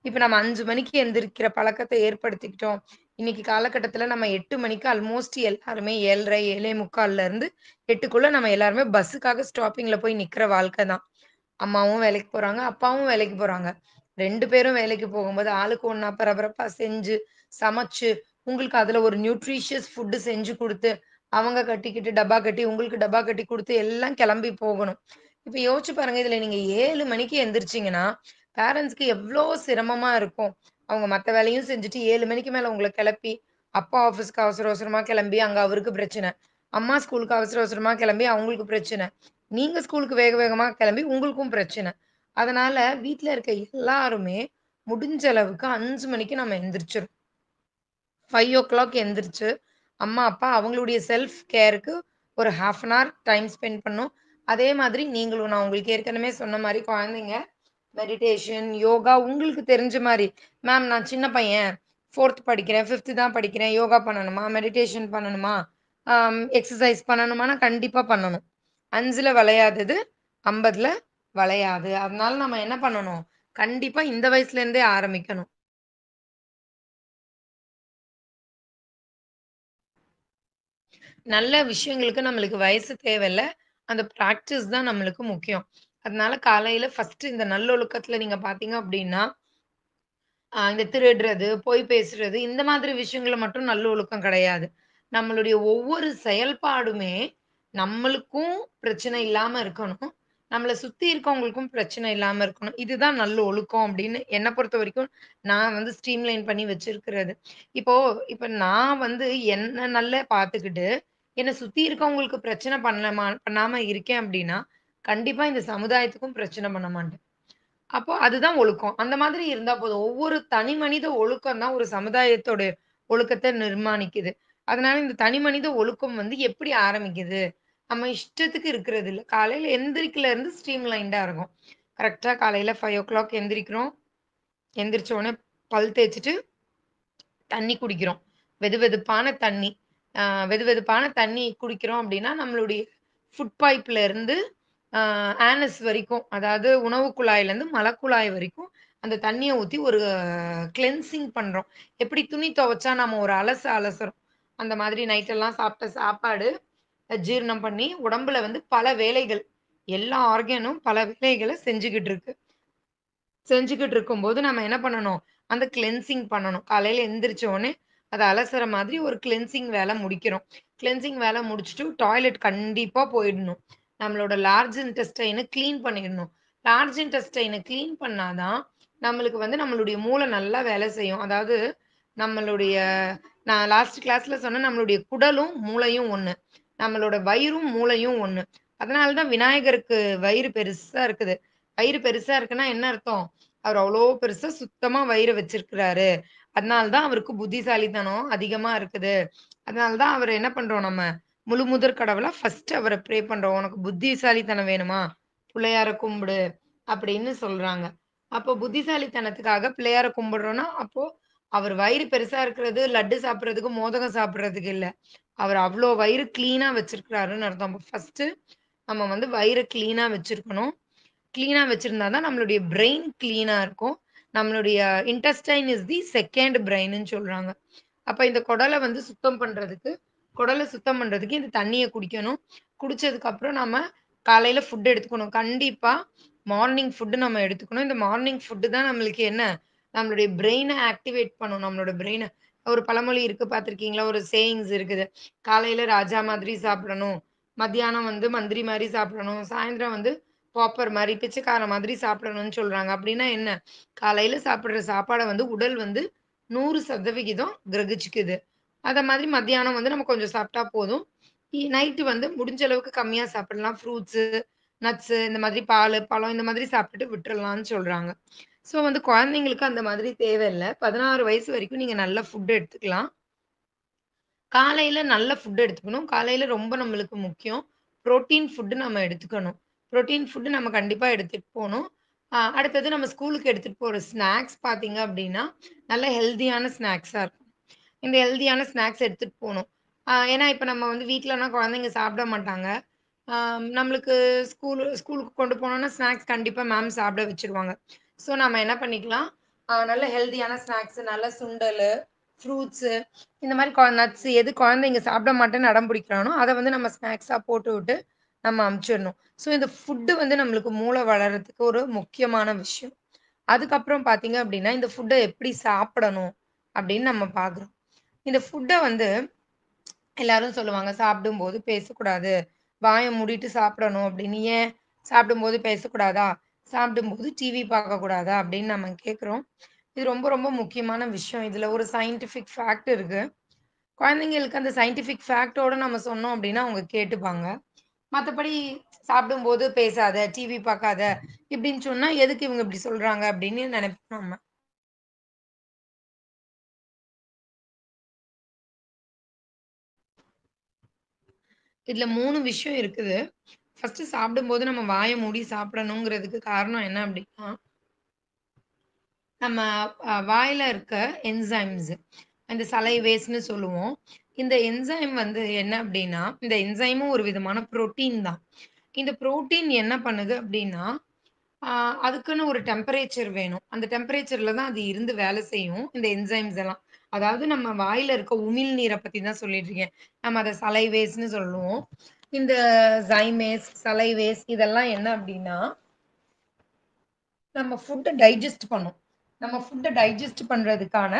இப்ப நம்ம 5 மணிக்கு எந்திரிக்கிற பழக்கத்த ஏற்படுத்திக்கிட்டோம். இன்னைக்கு காலகட்டத்தில நம்ம 8 மணிக்கு ஆல்மோஸ்ட் எல்லாருமே 7:30, 7:45ல இருந்து 8க்குள்ள நம்ம எல்லாருமே பஸ்ஸுக்காக ஸ்டாப்பிங்ல போய் நிக்கிற வாழ்க்கை தான். அம்மாவும் வேலைக்கு போறாங்க, அப்பாவும் வேலைக்கு போறாங்க. 2 பேரும் வேலைக்கு போகும்போது ஆளுக்கு ஒண்ணா பரபரப்பா செஞ்சு, சமைச்சு, உங்களுக்கு அதுல ஒரு நியூட்ரிஷியஸ் ஃபுட் செஞ்சு குடுத்து, அவங்க கட்டிக்கிட்டு டப்பா கட்டி, உங்களுக்கு டப்பா கட்டி குடுத்து எல்லாம் கிளம்பி போகணும். இப்ப யோசிச்சு பாருங்க, இதுல நீங்க 7 மணிக்கு எந்திரிச்சீங்கன்னா, பேரண்ட்ஸ்க்கு எவ்ளோ சிரமமா இருக்கும். அவங்க மத்த வேலையும் செஞ்சுட்டு 7 மணிக்கு மேல உங்கள கெளப்பி, அப்பா ஆஃபீஸ்க்கு அவசர அவசரமா கெளம்பி, அங்க அவருக்கு பிரச்சனை. அம்மா ஸ்கூலுக்கு அவசர அவசரமா கெளம்பி, அவங்களுக்கு பிரச்சனை. நீங்க ஸ்கூலுக்கு வேக வேகமா கெளம்பி, உங்களுக்கும் பிரச்சனை. அதனால வீட்ல இருக்க எல்லாருமே முடிஞ்ச அளவுக்கு 5 மணிக்கு நம்ம எந்திரிச்சிரணும். 5:00 எந்திரிச்சு, அம்மா, அப்பா அவங்களுடைய செல்ஃப் கேருக்கு ஒரு 1/2 அன் ஹவர் டைம் ஸ்பெண்ட் பண்ணணும். அதே மாதிரி நீங்களும் நான் உங்களுக்கு ஏற்கனவே சொன்ன மாரி குழந்தைங்க மெடிடேஷன், யோகா உங்களுக்கு தெரிஞ்ச மாரி, மேம் நான் சின்ன பையன் 4த் படிக்கிறேன், 5த் தான் படிக்கிறேன். யோகா பண்ணணுமா? மெடிடேஷன் பண்ணணுமா? எக்சர்சைஸ் பண்ணணுமான்னா, கண்டிப்பா பண்ணணும். 5ல வளையாதது 50ல வளையாது. அதனால நம்ம என்ன பண்ணணும்? கண்டிப்பா இந்த வயசுலேருந்தே ஆரம்பிக்கணும். நல்ல விஷயங்களுக்கு நம்மளுக்கு வயசு தேவையில்ல. அந்த பிராக்டிஸ் தான் நம்மளுக்கு முக்கியம். அதனால காலையில ஃபர்ஸ்ட்டு இந்த நல்லொழுக்கத்துல நீங்க பார்த்தீங்க அப்டின்னா, இந்த திருடுறது, பொய் பேசுறது இந்த மாதிரி விஷயங்கள்ல மட்டும் நல்லொழுக்கம் கிடையாது. நம்மளுடைய ஒவ்வொரு செயல்பாடுமே நம்மளுக்கும் பிரச்சனை இல்லாம இருக்கணும். நம்மள சுத்தி இருக்கவங்களுக்கும் பிரச்சனை இல்லாம இருக்கணும். இதுதான் நல்ல ஒழுக்கம் அப்படின்னு என்ன பொறுத்தவரைக்கும் நான் வந்து ஸ்ட்ரீம்லைன் பண்ணி வச்சிருக்கிறது. இப்போ இப்ப நான் வந்து என்ன நல்லா பார்த்துக்கிட்டு, என்ன சுத்தி இருக்கவங்களுக்கு பிரச்சனை பண்ணாம இருக்கேன் அப்படின்னா, கண்டிப்பா இந்த சமுதாயத்துக்கும் பிரச்சனை பண்ண மாட்டேன். அப்போ அதுதான் ஒழுக்கம். அந்த மாதிரி இருந்தா போதும். ஒவ்வொரு தனி மனித ஒழுக்கம் தான் ஒரு சமுதாயத்தோட ஒழுக்கத்த நிர்மாணிக்குது. அதனால இந்த தனி மனித ஒழுக்கம் வந்து எப்படி ஆரம்பிக்குது? நம்ம இஷ்டத்துக்கு இருக்கிறது இல்ல. காலையில எந்திரிக்கல இருந்து ஸ்ட்ரீம் லைன்டா இருக்கும். கரெக்ட்டா காலையில 5:00 எந்திரிக்கிறோம். எந்திரிச்ச உடனே பல் தேய்ச்சுட்டு தண்ணி குடிக்கிறோம். வெதுவெதுப்பான தண்ணி. அ வெதுவெதுப்பான தண்ணி குடிக்கிறோம் அப்டின்னா, நம்மளுடைய ஃபுட் பைப்ல இருந்து அ ஆனஸ் வரைக்கும், அதாவது உணவு குழாயிலருந்து மலக்குழாய் வரைக்கும் அந்த தண்ணிய ஊத்தி ஒரு கிளென்சிங் பண்றோம். எப்படி துணி துவைச்சா நம்ம ஒரு அலசுறோம். அந்த மாதிரி நைட்டெல்லாம் சாப்பிட்ட சாப்பாடு ஜீரணம் பண்ணி உடம்புல வந்து பல வேலைகள், எல்லா ஆர்கனும் பல வேலைகள செஞ்சுகிட்டு இருக்கு. செஞ்சுகிட்டு இருக்கும்போது நம்ம என்ன பண்ணணும்? அந்த கிளென்சிங் பண்ணணும். காலையில எந்திரிச்ச உடனே அத அலசுற மாதிரி ஒரு கிளென்சிங் வேல முடிக்கிறோம். கிளென்சிங் வேல முடிச்சுட்டு டாய்லெட் கண்டிப்பா போயிடணும். நம்மளோட லார்ஜ் இன்டெஸ்டைன கிளீன் பண்ணிடணும். லார்ஜ் இன்டெஸ்டைன கிளீன் பண்ணா தான் நம்மளுக்கு வந்து நம்மளுடைய மூளை நல்லா வேலை செய்யும். அதாவது நம்மளுடைய நான் லாஸ்ட் கிளாஸ்ல சொன்னேன் நம்மளுடைய குடலும், மூளையும் ஒண்ணு. நம்மளோட வயிறும், மூளையும் ஒண்ணு. அதனால தான் விநாயகருக்கு வயிறு பெருசா இருக்குது. வயிறு பெருசா இருக்குன்னா என்ன அர்த்தம்? அவர் அவ்ளோ பெருசா சுத்தமா வயிற வச்சிருக்கிறாரு. அதனால தான் அவருக்கு புத்திசாலித்தனம் அதிகமா இருக்குது. அதனால தான் அவர என்ன பண்றோம் நம்ம, முழு முதற் கடவுளா ஃபர்ஸ்ட் அவர ப்ரே பண்றோம். "உனக்கு புத்திசாலித்தனம் வேணுமா? பிள்ளையார கும்பிடு." அப்படின்னு சொல்றாங்க. அப்போ புத்திசாலித்தனத்துக்காக பிள்ளையார கும்பிடுறோம்னா, அப்போ அவர் வயிறு பெருசா இருக்கிறது, லட்டு சாப்பிடுறதுக்கு, மோதகம் சாப்பிடுறதுக்கு இல்ல. அவர் அவ்ளோ வயிறு கிளீனா வச்சிருக்கிறாருன்னு அர்த்தம். அப்ப ஃபர்ஸ்ட்டு நம்ம வந்து வயிற கிளீனா வச்சிருக்கணும். கிளீனா வச்சிருந்தா தான் நம்மளுடைய பிரெயின் கிளீனா இருக்கும். நம்மளுடைய இன்டெஸ்டைன் இஸ் தி 2ண்ட் பிரெயின்னு சொல்றாங்க. அப்ப இந்த குடல சுத்தம் பண்றதுக்கு இந்த தண்ணீய குடிக்கணும். குடிச்சதுக்கு அப்புறம் நம்ம காலையில ஃபுட் எடுத்துக்கணும். கண்டிப்பா மார்னிங் ஃபுட் நம்ம எடுத்துக்கணும். இந்த மார்னிங் ஃபுட் தான் நம்மளுக்கு என்ன, நம்மளுடைய பிரெயின ஆக்டிவேட் பண்ணும். நம்மளோட பிரெயின ஒரு பழமொழி இருக்கு பார்த்திருக்கீங்களா? ஒரு சேயிங்ஸ் இருக்குது. காலையில ராஜா மாதிரி சாப்பிடணும். மத்தியானம் வந்து மந்திரி மாரி சாப்பிடணும். சாயந்திரம் வந்து பாப்பர் மாரி, பிச்சைக்காரன் மாதிரி சாப்பிடணும்னு சொல்றாங்க. அப்டின்னா என்ன? காலையில சாப்பிடுற சாப்பாட வந்து உடல் வந்து 100% கிரகிச்சுக்குது. அத மாதிரி மத்தியானம் வந்து நம்ம கொஞ்சம் சாப்பிட்டா போதும். நைட்டு வந்து முடிஞ்ச அளவுக்கு கம்மியா சாப்பிடலாம். ஃப்ரூட்ஸு, நட்ஸு இந்த மாதிரி பாலு, பழம் இந்த மாதிரி சாப்பிட்டுட்டு விட்டுறலாம்னு சொல்றாங்க. ஸோ வந்து குழந்தைங்களுக்கு அந்த மாதிரி தேவையில்ல. 16 வயசு வரைக்கும் நீங்க நல்ல ஃபுட் எடுத்துக்கலாம். காலையில நல்ல ஃபுட் எடுத்துக்கணும். காலையில ரொம்ப நம்மளுக்கு முக்கியம். புரோட்டீன் ஃபுட் நம்ம எடுத்துக்கணும். புரோட்டீன் ஃபுட் நம்ம கண்டிப்பா எடுத்துட்டு போணும். அடுத்தது நம்ம ஸ்கூலுக்கு எடுத்துட்டு போற ஸ்நாக்ஸ் பார்த்தீங்க அப்டின்னா, நல்ல ஹெல்தியான ஸ்நாக்ஸா இருக்கும். இந்த ஹெல்தியான ஸ்நாக்ஸ் எடுத்துட்டு போணும். ஏன்னா, இப்ப நம்ம வந்து வீட்லனா குழந்தைங்க சாப்பிட மாட்டாங்க. நம்மளுக்கு ஸ்கூலுக்கு கொண்டு போனோம்னா, ஸ்நாக்ஸ் கண்டிப்பா மேம் சாப்பிட வச்சுருவாங்க. ஸோ, நம்ம என்ன பண்ணிக்கலாம், நல்ல ஹெல்தியான ஸ்நாக்ஸ் நல்ல சுண்டலு, ஃப்ரூட்ஸு இந்த மாரி நட்ஸ் எது குழந்தைங்க சாப்பிட மாட்டேன்னு அடம் பிடிக்கிறானோ, அத வந்து நம்ம ஸ்நாக்ஸா போட்டு விட்டு நம்ம அனுப்பிச்சிடணும். ஸோ, இந்த ஃபுட்டு வந்து நம்மளுக்கு மூளை வளர்றதுக்கு ஒரு முக்கியமான விஷயம். அதுக்கப்புறம் பார்த்தீங்க அப்டின்னா, இந்த ஃபுட்ட எப்படி சாப்பிடணும் அப்படின்னு நம்ம பார்க்குறோம். இந்த ஃபுட்ட வந்து எல்லாரும் சொல்லுவாங்க, "சாப்பிடும்போது பேசக்கூடாது. வாய மூடிட்டு சாப்பிடணும்." அப்படின்னு. ஏன்? "சாப்பிடும்போது பேசக்கூடாதா? சாப்பிடும்போது டிவி பார்க்கக்கூடாதா?" அப்படின்னு நம்ம கேட்குறோம். இது ரொம்ப ரொம்ப முக்கியமான விஷயம். இதுல ஒரு சயின்டிஃபிக் ஃபேக்ட் இருக்கு. குழந்தைங்களுக்கு அந்த சயின்டிஃபிக் ஃபேக்ட்டோட நம்ம சொன்னோம் அப்படின்னா, அவங்க கேட்டுப்பாங்க. மத்தபடி "சாப்பிடும்போது பேசாத, டிவி பார்க்காத" இப்படின்னு சொன்னா, "எதுக்கு இவங்க இப்படி சொல்றாங்க?" அப்படின்னு நெனைப்போம் நம்ம. இதுல 3 விஷயம் இருக்குது. ஃபர்ஸ்ட்டு சாப்பிடும்போது நம்ம வாய மூடி சாப்பிடணுங்கிறதுக்கு காரணம் என்ன அப்டின்னா, நம்ம வாயில இருக்க என்சைம்ஸ் அந்த சலைவேஸ்ன்னு சொல்லுவோம். இந்த என்சைம் வந்து என்ன அப்டின்னா, இந்த என்சைமும் ஒரு விதமான புரோட்டீன் தான். இந்த புரோட்டீன் என்ன பண்ணுது அப்டின்னா, ஆ அதுக்குன்னு ஒரு டெம்பரேச்சர் வேணும். அந்த டெம்பரேச்சர்ல தான் அது இருந்து வேலை செய்யும். இந்த என்சைம்ஸ் எல்லாம். அதாவது நம்ம வாயில இருக்க உமிழ்நீர பத்தி தான் சொல்லிட்டு இருக்கேன். நம்ம அத சலைவேஸ்ன்னு சொல்லுவோம். இந்த ஸைமேஸ், சலைவேஸ் இதெல்லாம் என்ன அப்டின்னா, நம்ம ஃபுட்ட டைஜெஸ்ட் பண்ணும். நம்ம ஃபுட்ட டைஜெஸ்ட் பண்றதுக்கான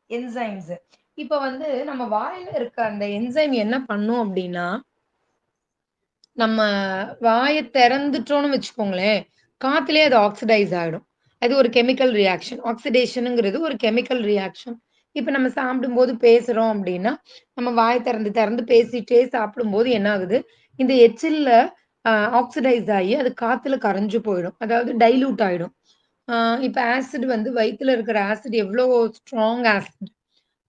என்சைம்ஸ். இப்ப வந்து நம்ம வாயில இருக்க அந்த என்சைம் என்ன பண்ணும் அப்டின்னா, நம்ம வாய திறந்துட்டோம்னு வச்சுக்கோங்களேன், காத்துலயே அது ஆக்ஸிடைஸ் ஆயிடும். அது ஒரு கெமிக்கல் ரியாக்ஷன். ஆக்ஸிடேஷன்ங்கிறது ஒரு கெமிக்கல் ரியாக்ஷன். இப்ப நம்ம சாப்பிடும்போது பேசுறோம் அப்டின்னா, நம்ம வாய திறந்து திறந்து பேசிட்டே சாப்பிடும்போது என்ன ஆகுது, இந்த எச்சில்ல ஆக்ஸிடைஸ் ஆயி அது காத்துல கரைஞ்சு போயிடும். அதாவது டைல்யூட் ஆயிடும். ஆ இப்ப ஆசிட் வந்து வயித்துல இருக்கிற ஆசிட் எவ்ளோ strong acid.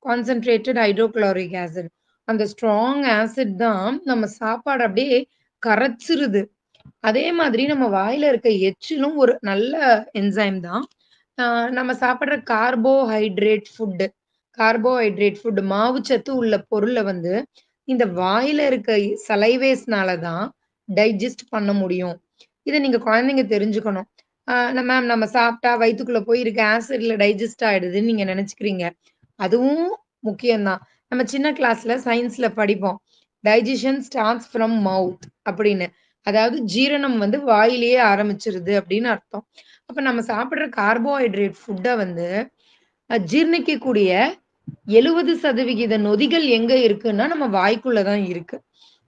Concentrated hydrochloric acid. அந்த ஸ்ட்ராங் ஆசிட் தான் நம்ம சாப்பாட அப்படியே கரைச்சிருது. அதே மாதிரி நம்ம வாயில இருக்க எச்சிலும் ஒரு நல்ல என்சைம் தான். ஆ நம்ம சாப்பிடுற கார்போஹைட்ரேட் ஃபுட் மாவுச்சத்து உள்ள பொருள வந்து இந்த வாயில இருக்க சலைவேஸ்னால தான் டைஜெஸ்ட் பண்ண முடியும். இத நீங்க குழந்தைங்க தெரிஞ்சுக்கணும். மேம் நம்ம சாப்பிட்டா வயித்துக்குள்ள போய் இருக்க ஆசிட்ல டைஜெஸ்ட் ஆயிடுதுன்னு நீங்க நெனச்சுக்கிறீங்க. அதுவும் முக்கியம் தான். நம்ம சின்ன கிளாஸ்ல சயின்ஸ்ல படிப்போம். டைஜெஷன் ஸ்டார்ட்ஸ் ஃப்ரம் மவுத் அப்படின்னு. அதாவது ஜீரணம் வந்து வாயிலேயே ஆரம்பிச்சுருது அப்படின்னு அர்த்தம். அப்ப நம்ம சாப்பிடுற கார்போஹைட்ரேட் ஃபுட்ட வந்து ஜீரணிக்கக்கூடிய 70% நொதிகள் எங்க இருக்குன்னா, நம்ம வாய்க்குள்ள தான் இருக்கு.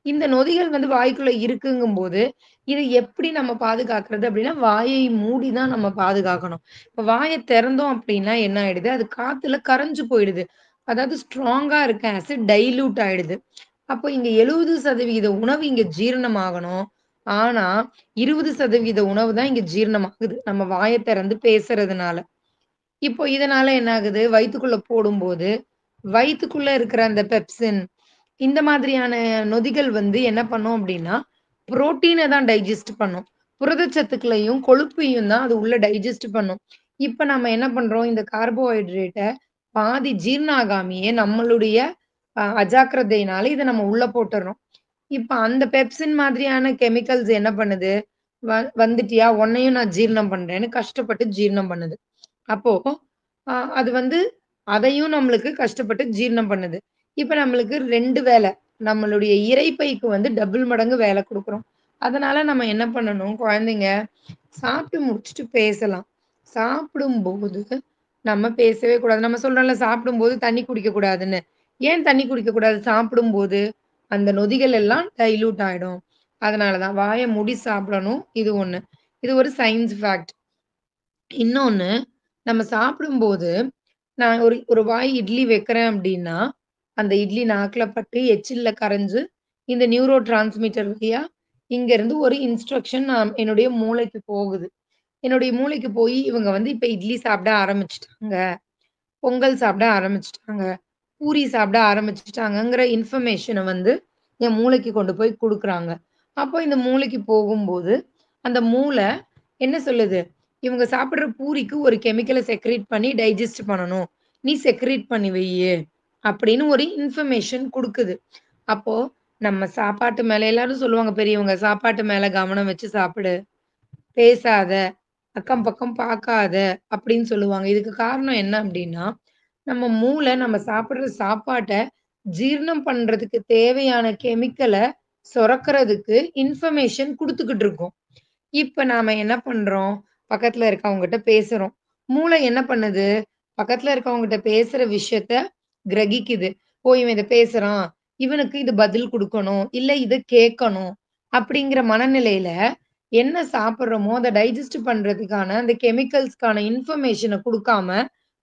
இந்த நொதிகள் வந்து வாய்க்குள்ள இருக்குங்கும்போது, இத எப்படி நம்ம பாதுகாக்கிறது அப்படின்னா, வாயை மூடி தான் நம்ம பாதுகாக்கணும். இப்ப வாய திறந்தோம் அப்படின்னா என்ன ஆயிடுது, அது காத்துல கரைஞ்சு போயிடுது. அதாவது ஸ்ட்ராங்கா இருக்க ஆசிட் டைல்யூட் ஆயிடுது. அப்போ இங்க 70% உணவு இங்க ஜீரணமாகணும். ஆனா, 20% உணவு தான் இங்க ஜீரணமாகுது. நம்ம வாய திறந்து பேசுறதுனால. இப்போ இதனால என்ன ஆகுது, வயித்துக்குள்ள போடும்போது, வயித்துக்குள்ள இருக்கிற அந்த பெப்சின், இந்த மாதிரியான நொதிகள் வந்து என்ன பண்ணும் அப்டின்னா, புரோட்டீன தான் டைஜஸ்ட் பண்ணும். புரதச்சத்துக்களையும், கொழுப்பையும் தான் அது உள்ள டைஜஸ்ட் பண்ணும். இப்ப நம்ம என்ன பண்றோம், இந்த கார்போஹைட்ரேட்ட பாதி ஜீரணம் ஆகாமயே நம்மளுடைய அஜாக்கிரதையினால இத நம்ம உள்ள போட்டுர்றோம். இப்ப அந்த பெப்சின் மாதிரியான கெமிக்கல்ஸ் என்ன பண்ணுது, வ வந்துட்டியா உன்னையும் நான் ஜீரணம் பண்றேன்னு கஷ்டப்பட்டு ஜீரணம் பண்ணுது. அப்போ அது வந்து அதையும் நம்மளுக்கு கஷ்டப்பட்டு ஜீரணம் பண்ணுது. இப்ப நம்மளுக்கு 2 வேல. நம்மளுடைய இரைப்பைக்கு வந்து டபுள் மடங்கு வேல குடுக்குறோம். அதனால நம்ம என்ன பண்ணணும், குழந்தைங்க சாப்பிட்டு முடிச்சுட்டு பேசலாம். சாப்பிடும்போது நம்ம பேசவே கூடாது. நம்ம சொல்றோம்ல சாப்பிடும்போது தண்ணி குடிக்கக் கூடாதுன்னு. ஏன் தண்ணி குடிக்கக் கூடாது? சாப்பிடும்போது அந்த நொதிகள் எல்லாம் டைல்யூட் ஆயிடும். அதனால தான் வாய மூடி சாப்பிடணும். இது ஒண்ணு. இது ஒரு சயன்ஸ் ஃபேக்ட். இன்னொன்னு, நம்ம சாப்பிடும்போது, நான் ஒரு ஒரு வாய் இட்லி வைக்கிறேன் அப்டின்னா, அந்த இட்லி நாக்குல பட்டு எச்சில்ல கரைஞ்சு, இந்த நியூரோ டிரான்ஸ்மிட்டர் வழியா இங்கருந்து ஒரு இன்ஸ்ட்ரக்ஷன் என்னுடைய மூளைக்கு போகுது. என்னுடைய மூளைக்கு போயி, இவங்க வந்து இப்ப இட்லி சாப்பிட ஆரம்பிச்சுட்டாங்க. பொங்கல் சாப்பிட ஆரம்பிச்சுட்டாங்க. பூரி சாப்பிட ஆரம்பிச்சுட்டாங்கங்கிற இன்ஃபர்மேஷன வந்து என் மூளைக்கு கொண்டு போய் குடுக்குறாங்க. அப்போ இந்த மூளைக்கு போகும்போது, அந்த மூளை என்ன சொல்லுது? இவங்க சாப்பிடுற பூரிக்கு ஒரு கெமிக்கல செக்ரீட் பண்ணி டைஜஸ்ட் பண்ணணும். நீ செக்ரீட் பண்ணி வையு. அப்படின்னு ஒரு இன்ஃபர்மேஷன் குடுக்குது. அப்போ நம்ம சாப்பாட்டு மேல எல்லாரும் சொல்லுவாங்க பெரியவங்க, சாப்பாட்டு மேல கவனம் வச்சு சாப்பிடு. பேசாத. அக்கம் பக்கம் பார்க்காத அப்படின்னு சொல்லுவாங்க. இதுக்கு காரணம் என்ன அப்படின்னா, நம்ம மூளை நம்ம சாப்பிடுற சாப்பாட்ட ஜீரணம் பண்றதுக்கு தேவையான கெமிக்கல சுரக்கிறதுக்கு இன்ஃபர்மேஷன் குடுத்துக்கிட்டு இருக்கும். இப்ப நாம என்ன பண்றோம்? பக்கத்துல இருக்கவங்ககிட்ட பேசுறோம். மூளை என்ன பண்ணுது? பக்கத்துல இருக்கவங்ககிட்ட பேசுற விஷயத்த கிரகிக்குது. ஓ! இவன் இத பேசுறான். இவனுக்கு இது பதில் குடுக்கணும். இல்ல இத கேட்கணும். அப்படிங்கிற மனநிலையில என்ன சாப்பிடுறோமோ, அத டைஜஸ்ட் பண்றதுக்கான அந்த கெமிக்கல்ஸ்க்கான இன்ஃபர்மேஷன குடுக்காம,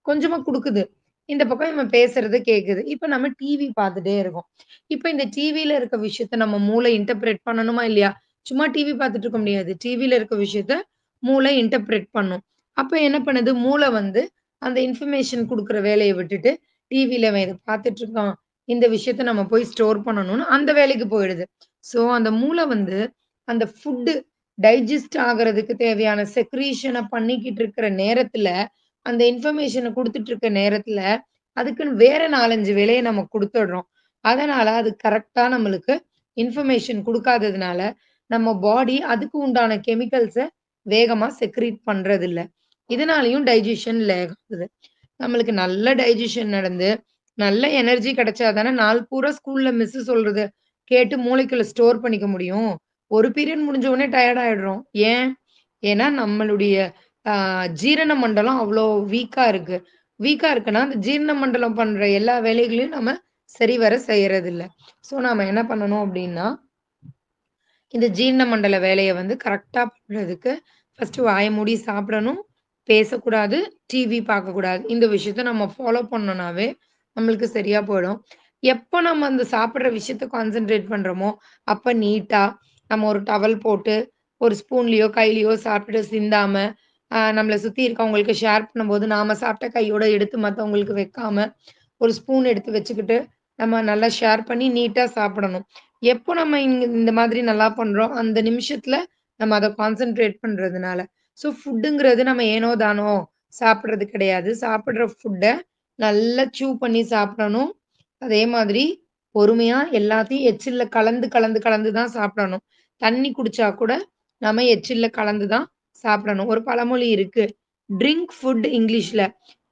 கொஞ்சமா குடுக்குது. இந்த பக்கம் இவன் பேசுறத கேட்குது. இப்ப நம்ம டிவி பார்த்துட்டே இருக்கோம். இப்ப இந்த டிவில இருக்க விஷயத்த நம்ம மூளை இன்டர்பிரெட் பண்ணணுமா இல்லையா? சும்மா டிவி பார்த்துட்டு இருக்க முடியாது. டிவில இருக்க விஷயத்த மூளை இன்டர்பிரெட் பண்ணும். அப்ப என்ன பண்ணுது? மூளை வந்து அந்த இன்ஃபர்மேஷன் குடுக்குற வேலைய விட்டுட்டு, டிவில இவன் இத பார்த்துட்டு இருக்கான். இந்த விஷயத்த நம்ம போய் ஸ்டோர் பண்ணணும்னு அந்த வேலைக்கு போயிடுது. ஸோ அந்த மூளை வந்து அந்த ஃபுட்டு டைஜஸ்ட் ஆகுறதுக்கு தேவையான செக்ரீஷன பண்ணிக்கிட்டு இருக்கிற நேரத்துல, அந்த இன்ஃபர்மேஷன குடுத்துட்டு இருக்க நேரத்துல, அதுக்குன்னு வேற 4, 5 வேலைய நம்ம குடுத்துடுறோம். அதனால அது கரெக்ட்டா நம்மளுக்கு இன்ஃபர்மேஷன் குடுக்காததுனால, நம்ம பாடி அதுக்கு உண்டான கெமிக்கல்ஸ வேகமா செக்ரீட் பண்றதில்ல. இதனாலயும் டைஜஷன் லேக் ஆகுது. நம்மளுக்கு நல்ல டைஜஷன் நடந்து, நல்ல எனர்ஜி கிடைச்சா தானே நாள் பூரா ஸ்கூல்ல மிஸ் சொல்றத கேட்டு மூளைக்குள்ள ஸ்டோர் பண்ணிக்க முடியும். ஒரு பீரியட் முடிஞ்ச உடனே டயர்ட் ஆயிடுறோம். ஏன்? ஏன்னா நம்மளுடைய அ ஜீரண மண்டலம் அவ்ளோ வீக்கா இருக்கு. வீக்கா இருக்குன்னா, அந்த ஜீரண மண்டலம் பண்ற எல்லா வேலைகளையும் நம்ம சரிவர செய்யறதில்ல. ஸோ நாம என்ன பண்ணணும் அப்டின்னா, இந்த ஜீரண மண்டல வேலைய வந்து கரெக்ட்டா பண்றதுக்கு, ஃபர்ஸ்ட்டு வாய மூடி சாப்பிடணும். பேசக்கூடாது. டிவி பார்க்கக்கூடாது. இந்த விஷயத்த நம்ம ஃபாலோ பண்ணோம்னாவே, நம்மளுக்கு சரியா போயிடும். எப்ப நம்ம அந்த சாப்பிடுற விஷயத்த கான்சன்ட்ரேட் பண்றோமோ, அப்ப நீட்டா நம்ம ஒரு டவல் போட்டு, ஒரு ஸ்பூன்லயோ, கையிலயோ சாப்பிட்டுட்டு சிந்தாம, நம்மள சுத்தி இருக்கவங்களுக்கு ஷேர் பண்ணும்போது, நாம சாப்பிட்ட கையோட எடுத்து மத்தவங்களுக்கு வைக்காம, ஒரு ஸ்பூன் எடுத்து வச்சுக்கிட்டு, நம்ம நல்லா ஷேர் பண்ணி நீட்டா சாப்பிடணும். எப்போ நம்ம இந்த மாதிரி நல்லா பண்றோம், அந்த நிமிஷத்துல நம்ம அத கான்சன்ட்ரேட் பண்றதுனால. ஸோ ஃபுட்டுங்கிறது நம்ம ஏனோ தானோ சாப்பிடுறது கிடையாது. சாப்பிடுற ஃபுட்ட நல்லா பண்ணி சாப்பிடணும். அதே மாதிரி பொறுமையா எல்லாத்தையும் எச்சில்ல கலந்து, கலந்து, கலந்து தான் சாப்பிடணும். தண்ணி குடிச்சா கூட நம்ம எச்சில்ல கலந்து தான் சாப்பிடணும். ஒரு பழமொழி இருக்கு. ட்ரிங்க் ஃபுட் இங்கிலீஷ்ல.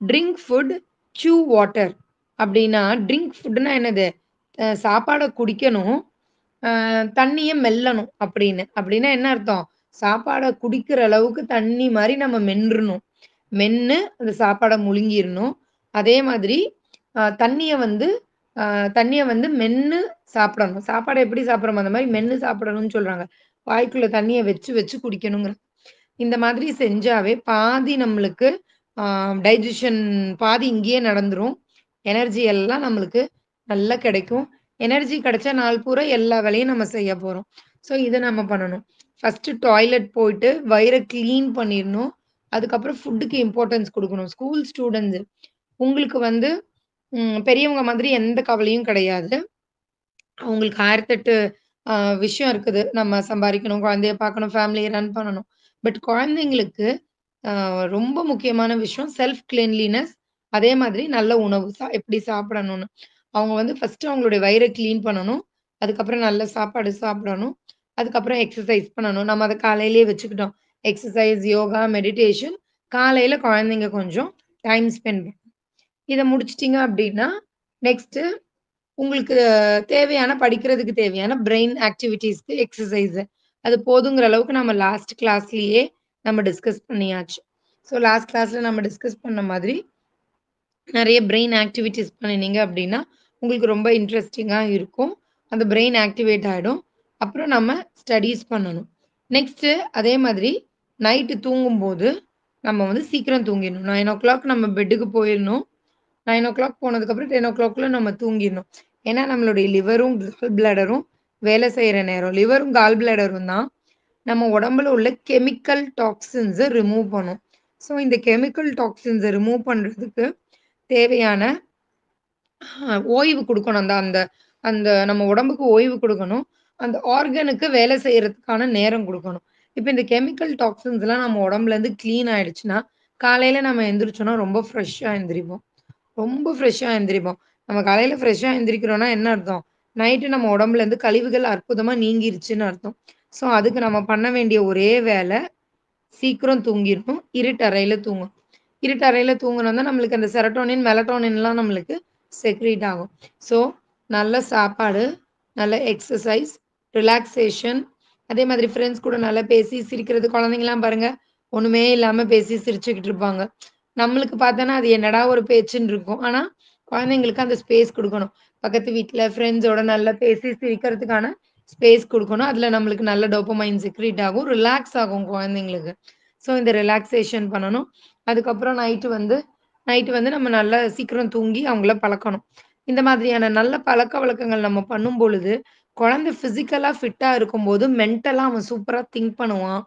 ட்ரிங்க் ஃபுட், சூ வாட்டர். அப்டின்னா ட்ரிங்க் ஃபுட்னா என்னது? சாப்பாட குடிக்கணும். தண்ணீய மெல்லணும் அப்படின்னு. அப்படின்னா என்ன அர்த்தம்? சாப்பாட குடிக்கிற அளவுக்கு தண்ணி மாரி நம்ம மென்றுணும். மென்னு அந்த சாப்பாட முழுங்கிரணும். அதே மாதிரி தண்ணீய வந்து அ தண்ணீய வந்து மென்னு சாப்பிடணும். சாப்பாட எப்படி சாப்பிடுறோமோ, அந்த மாரி மென்னு சாப்பிடணும்னு சொல்றாங்க. வாய்க்குள்ள தண்ணீய வச்சு வச்சு குடிக்கணுங்கிறாங்க. இந்த மாதிரி செஞ்சாவே பாதி நம்மளுக்கு ஆ டைஜஷன் பாதி இங்கேயே நடந்துரும். எனர்ஜி எல்லாம் நம்மளுக்கு நல்லா கிடைக்கும். எனர்ஜி கிடைச்சா நாள் பூரா எல்லா வேலையும் நம்ம செய்ய போறோம். ஸோ இத நம்ம பண்ணணும். ஃபர்ஸ்ட்டு டாய்லெட் போயிட்டு வயிற கிளீன் பண்ணிறணும். அதுக்கப்புறம் ஃபுட்டுக்கு இம்பார்ட்டன்ஸ் குடுக்கணும். ஸ்கூல் ஸ்டூடண்ட்ஸ் உங்களுக்கு வந்து பெரியவங்க மாதிரி எந்த கவலையும் கிடையாது. அவங்களுக்கு 1008 அ விஷயம் இருக்குது. நம்ம சம்பாரிக்கணும், குழந்தைய பார்க்கணும், ஃபேமிலிய ரன் பண்ணணும். பட் குழந்தைங்களுக்கு அ ரொம்ப முக்கியமான விஷயம் செல்ஃப் கிளீன்லினஸ். அதே மாதிரி நல்ல உணவு எப்படி சாப்பிடணும்னு. அவங்க வந்து ஃபர்ஸ்ட்டு அவங்களுடைய வயிற கிளீன் பண்ணணும். அதுக்கப்புறம் நல்ல சாப்பாடு சாப்பிடணும். அதுக்கப்புறம் எக்சர்சைஸ் பண்ணணும். நம்ம அத காலையிலேயே வச்சுக்கிட்டோம். எக்சர்சைஸ், யோகா, மெடிடேஷன் காலையில குழந்தைங்க கொஞ்சம் டைம் ஸ்பெண்ட் இத முடிச்சுட்டீங்க அப்டின்னா, நெக்ஸ்ட்டு உங்களுக்கு தேவையான படிக்கிறதுக்கு தேவையான பிரெயின் ஆக்டிவிட்டீஸ்க்கு எக்சர்சைஸ். அது போதுங்கிற அளவுக்கு நம்ம லாஸ்ட் கிளாஸ்லயே நம்ம டிஸ்கஸ் பண்ணியாச்சு. ஸோ லாஸ்ட் கிளாஸ்ல நம்ம டிஸ்கஸ் பண்ண மாதிரி நெறைய பிரெயின் ஆக்டிவிட்டீஸ் பண்ணினீங்க அப்டின்னா, உங்களுக்கு ரொம்ப இன்ட்ரஸ்டிங்கா இருக்கும். அந்த பிரெயின் ஆக்டிவேட் ஆயிடும். அப்புறம் நம்ம ஸ்டடீஸ் பண்ணணும். நெக்ஸ்ட்டு அதே மாதிரி நைட்டு தூங்கும்போது, நம்ம வந்து சீக்கிரம் தூங்கிடணும். 9:00 நம்ம பெட்டுக்கு போயிரணும். 9:00 போனதுக்கப்புறம் 10:00க்குள்ள நம்ம தூங்கிரணும். ஏன்னா, நம்மளுடைய லிவரும், கால் பிளாடரும் வேலை செய்ற நேரம். லிவரும், கால் பிளாடரும் தான் நம்ம உடம்புல உள்ள கெமிக்கல் டாக்ஸின்ஸ ரிமூவ் பண்ணும். ஸோ, இந்த கெமிக்கல் டாக்ஸின்ஸ ரிமூவ் பண்றதுக்கு தேவையான ஓய்வு குடுக்கணும். அந்த அந்த அந்த நம்ம உடம்புக்கு ஓய்வு குடுக்கணும். அந்த ஆர்கனுக்கு வேலை செய்றதுக்கான நேரம் குடுக்கணும். இப்ப இந்த கெமிக்கல் டாக்ஸின்ஸ்லாம் நம்ம உடம்புலேருந்து கிளீன் ஆயிடுச்சுன்னா, காலையில நம்ம எந்திரிச்சோம்னா ரொம்ப ஃப்ரெஷ்ஷா எந்திரிப்போம். ரொம்ப ஃப்ரெஷ்ஷா எந்திரிப்போம். நம்ம காலையில ஃப்ரெஷ்ஷா எந்திரிக்கிறோம்னா என்ன அர்த்தம்? நைட்டு நம்ம உடம்புலேருந்து கழிவுகள் அற்புதமா நீங்கிருச்சுன்னு அர்த்தம். ஸோ, அதுக்கு நம்ம பண்ண வேண்டிய ஒரே வேல, சீக்கிரம் தூங்கிரணும். இருட்டறையில தூங்கணும். இருட்டறையில தூங்குனா தான் நம்மளுக்கு அந்த செரட்டோனின், மெலட்டோனின்லாம் நம்மளுக்கு செக்ரீட் ஆகும். ஸோ, நல்ல சாப்பாடு, நல்ல எக்சர்சைஸ், ரிலாக்சேஷன், அதே மாதிரி ஃப்ரெண்ட்ஸ் கூட நல்லா பேசி சிரிக்கிறது. குழந்தைங்கலாம் பாருங்க, ஒண்ணுமே இல்லாம பேசி சிரிச்சுக்கிட்டு இருப்பாங்க. நம்மளுக்கு பார்த்தோன்னா, அது என்னடா ஒரு பேச்சுன்னு இருக்கும். ஆனா, குழந்தைங்களுக்கு அந்த ஸ்பேஸ் குடுக்கணும். பக்கத்து வீட்ல ஃப்ரெண்ட்ஸோட நல்லா பேசி சிரிக்கிறதுக்கான ஸ்பேஸ் குடுக்கணும். அதுல நம்மளுக்கு நல்ல டோப்பமைன் செக்ரீட் ஆகும். ரிலாக்ஸ் ஆகும் குழந்தைங்களுக்கு. ஸோ, இந்த ரிலாக்சேஷன் பண்ணணும். அதுக்கப்புறம் நைட்டு வந்து நம்ம நல்லா சீக்கிரம் தூங்கி அவங்கள பழக்கணும். இந்த மாதிரியான நல்ல பழக்கவழக்கங்கள் நம்ம பண்ணும் பொழுது, குழந்தை பிசிக்கலா ஃபிட்டா இருக்கும்போது, மென்டலா அவன் சூப்பரா திங்க் பண்ணுவான்.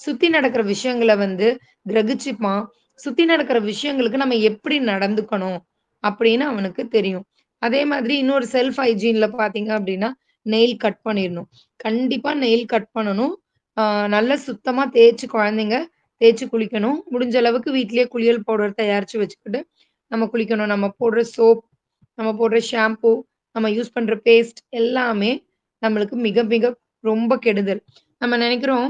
சுத்தி நடக்கிற விஷயங்கள வந்து கிரகிச்சுப்பான். சுத்தி நடக்கிற விஷயங்களுக்கு நம்ம எப்படி நடந்துக்கணும் அப்படின்னு அவனுக்கு தெரியும். அதே மாதிரி இன்னொரு செல்ஃப் ஹைஜீன்ல பார்த்தீங்க அப்படின்னா, நெயில் கட் பண்ணிரணும். கண்டிப்பா நெயில் கட் பண்ணணும். ஆ நல்லா சுத்தமா தேய்ச்சு குளிக்கணும். முடிஞ்ச அளவுக்கு வீட்லயே குளியல் பவுடர் தயாரிச்சு வச்சுக்கிட்டு, நம்ம குளிக்கணும். நம்ம போடுற சோப், நம்ம போடுற ஷாம்பூ, நம்ம யூஸ் பண்ற பேஸ்ட் எல்லாமே நம்மளுக்கு மிக மிக ரொம்ப கெடுதல். நம்ம நெனைக்கிறோம்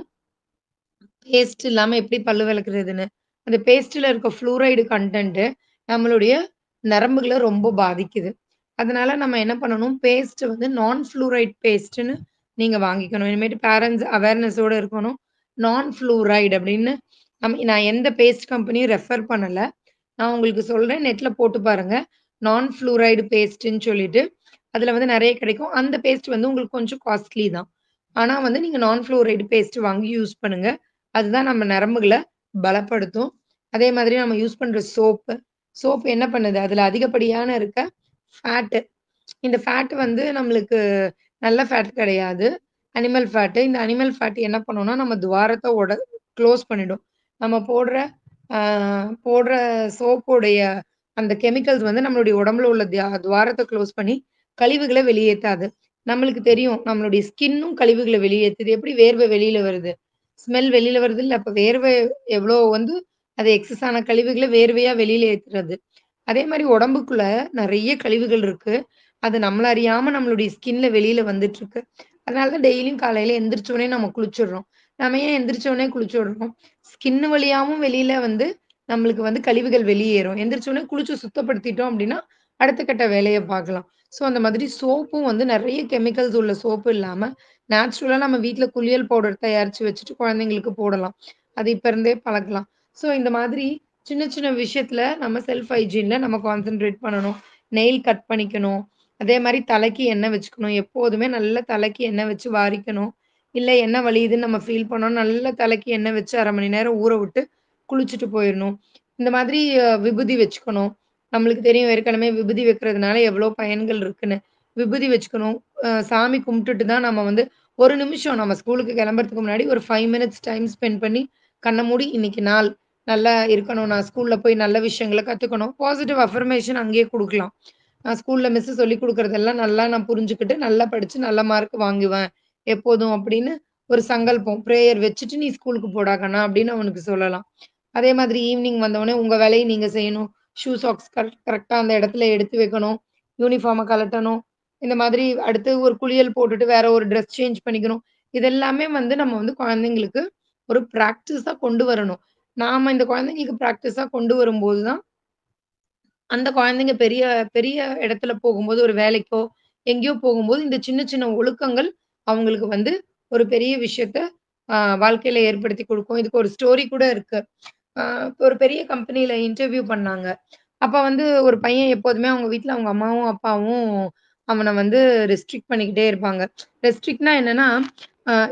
பேஸ்ட் இல்லாம எப்படி பல்லு விளக்குறதுன்னு. அந்த பேஸ்ட்ல இருக்க ஃப்ளூரைடு கன்டென்ட் நம்மளுடைய நரம்புகள ரொம்ப பாதிக்குது. அதனால நம்ம என்ன பண்ணணும், பேஸ்ட் வந்து நான் ஃப்ளூரைட் பேஸ்ட்ன்னு நீங்க வாங்கிக்கணும். இனிமேட்டு பேரன்ட்ஸ் அவேர்னஸோட இருக்கணும். நான் ஃப்ளூரைடு அப்படின்னு நான் எந்த பேஸ்ட் கம்பெனியும் ரெஃபர் பண்ணல. நான் உங்களுக்கு சொல்றேன். நெட்ல போட்டு பாருங்க. நான் ஃப்ளூரைடு பேஸ்ட்டுன்னு சொல்லிட்டு, அதுல வந்து நெறைய கிடைக்கும். அந்த பேஸ்ட் வந்து உங்களுக்கு கொஞ்சம் காஸ்ட்லி தான். ஆனா வந்து நீங்க நான் ஃப்ளூரைடு பேஸ்ட் வாங்கி யூஸ் பண்ணுங்க. அதுதான் நம்ம நரம்புகள பலப்படுத்தும். அதே மாதிரி நம்ம யூஸ் பண்ற சோப்பு என்ன பண்ணுது? அதுல அதிகப்படியான இருக்க ஃபேட்டு. இந்த ஃபேட் வந்து நம்மளுக்கு நல்ல ஃபேட் கிடையாது. Animal fat. இந்த அனிமல் ஃபேட் என்ன பண்ணும்னா, நம்ம துவாரத்த க்ளோஸ் பண்ணிடும். நம்ம அ போடுற சோப்புடைய அந்த கெமிக்கல்ஸ் வந்து நம்மளுடைய உடம்புல உள்ள துவாரத்த க்ளோஸ் பண்ணி கழிவுகள வெளியேத்தாது. நம்மளுக்கு தெரியும். நம்மளுடைய ஸ்கின்னும் கழிவுகள வெளியேத்துது. எப்படி வேர்வை வெளியில வருது? ஸ்மெல் வெளியில வருதுல்ல. அப்ப வேர்வை எவ்வளோ வந்து அது எக்ஸஸ் ஆன கழிவுகள வேர்வையா வெளியில ஏத்துறது. அதே மாரி உடம்புக்குள்ள நெறைய கழிவுகள் இருக்கு. அது நம்மள அறியாம நம்மளுடைய ஸ்கின்ல வெளியில வந்துட்டுருக்கு. அதனால தான் டெய்லியும் காலையில எந்திரிச்ச உடனே நம்ம குளிச்சுடுறோம். நம்ம ஏன் எந்திரிச்ச உடனே குளிச்சுடுறோம்? ஸ்கின் வழியாவும் வெளியில வந்து நம்மளுக்கு வந்து கழிவுகள் வெளியேறும். எந்திரிச்ச உடனே குளிச்சு சுத்தப்படுத்திட்டோம் அப்டின்னா, அடுத்த கட்ட வேலைய பார்க்கலாம். ஸோ அந்த மாதிரி சோப்பும் வந்து நெறைய கெமிக்கல்ஸ் உள்ள சோப்பு இல்லாம, நேச்சுரலா நம்ம வீட்ல குளியல் பவுடர் தயாரிச்சு வச்சுட்டு குழந்தைங்களுக்கு போடலாம். அது இப்ப இருந்தே பழக்கலாம். ஸோ இந்த மாதிரி சின்ன சின்ன விஷயத்துல நம்ம செல்ஃப் ஹைஜீன்ல நம்ம கான்சன்ட்ரேட் பண்ணணும். நெயில் கட் பண்ணிக்கணும். அதே மாரி தலைக்கு எண்ணெய் வச்சுக்கணும். எப்போதுமே நல்ல தலைக்கு எண்ணெய் வச்சு வாரிக்கணும். இல்ல எண்ணெய் வலியுதுன்னு நம்ம ஃபீல் பண்ணோம், நல்ல தலைக்கு எண்ணெய் வச்சு 1/2 மணி நேரம் ஊற விட்டு குளிச்சுட்டு போயிரணும். இந்த மாதிரி விபூதி வச்சுக்கணும். நம்மளுக்கு தெரியும் ஏற்கனவே விபூதி வைக்கிறதுனால எவ்வளோ பயன்கள் இருக்குன்னு. விபூதி வச்சுக்கணும். சாமி கும்பிட்டுட்டு தான் நம்ம வந்து 1 நிமிஷம் நம்ம ஸ்கூலுக்கு கிளம்புறதுக்கு முன்னாடி ஒரு 5 மினிட்ஸ் டைம் ஸ்பெண்ட் பண்ணி, கண்ண மூடி இன்னைக்கு நாள் நல்லா இருக்கணும். நான் ஸ்கூல்ல போய் நல்ல விஷயங்கள கத்துக்கணும். பாசிட்டிவ் அஃபர்மேஷன் அங்கேயே குடுக்கலாம். நான் ஸ்கூல்ல மிஸ் சொல்லிக் குடுக்குறதெல்லாம் நல்லா நான் புரிஞ்சுக்கிட்டு, நல்லா படிச்சு நல்ல மார்க் வாங்குவேன். எப்போதும் அப்படின்னு ஒரு சங்கல்பம். பிரேயர் வச்சுட்டு, "நீ ஸ்கூலுக்கு போடா கண்ணா" அப்படின்னு அவனுக்கு சொல்லலாம். அதே மாதிரி ஈவ்னிங் வந்தவுனே உங்க வேலைய நீங்க செய்யணும். ஷூ, சாக்ஸ் கரெக்ட்டா அந்த இடத்துல எடுத்து வைக்கணும். யூனிஃபார்ம கழட்டணும். இந்த மாதிரி அடுத்து ஒரு குளியல் போட்டுட்டு வேற ஒரு ட்ரெஸ் சேஞ்ச் பண்ணிக்கணும். இதெல்லாமே வந்து நம்ம வந்து குழந்தைங்களுக்கு ஒரு பிராக்டிஸா கொண்டு வரணும். நாம இந்த குழந்தைங்களுக்கு பிராக்டிஸா கொண்டு வரும்போது தான் அந்த குழந்தைங்க பெரிய பெரிய இடத்துல போகும்போது, ஒரு வேலைக்கோ, எங்கேயோ போகும்போது, இந்த சின்ன சின்ன ஒழுக்கங்கள் அவங்களுக்கு வந்து ஒரு பெரிய விஷயத்த வாழ்க்கையில ஏற்படுத்திக் குடுக்கும். இதுக்கு ஒரு ஸ்டோரி கூட இருக்கு. அ ஒரு பெரிய கம்பெனில இன்டர்வியூ பண்ணாங்க. அப்ப வந்து ஒரு பையன் எப்போதுமே அவங்க வீட்ல அவங்க அம்மாவும், அப்பாவும் அவன வந்து ரெஸ்ட்ரிக்ட் பண்ணிக்கிட்டே இருப்பாங்க. ரெஸ்ட்ரிக்ட்னா என்னன்னா,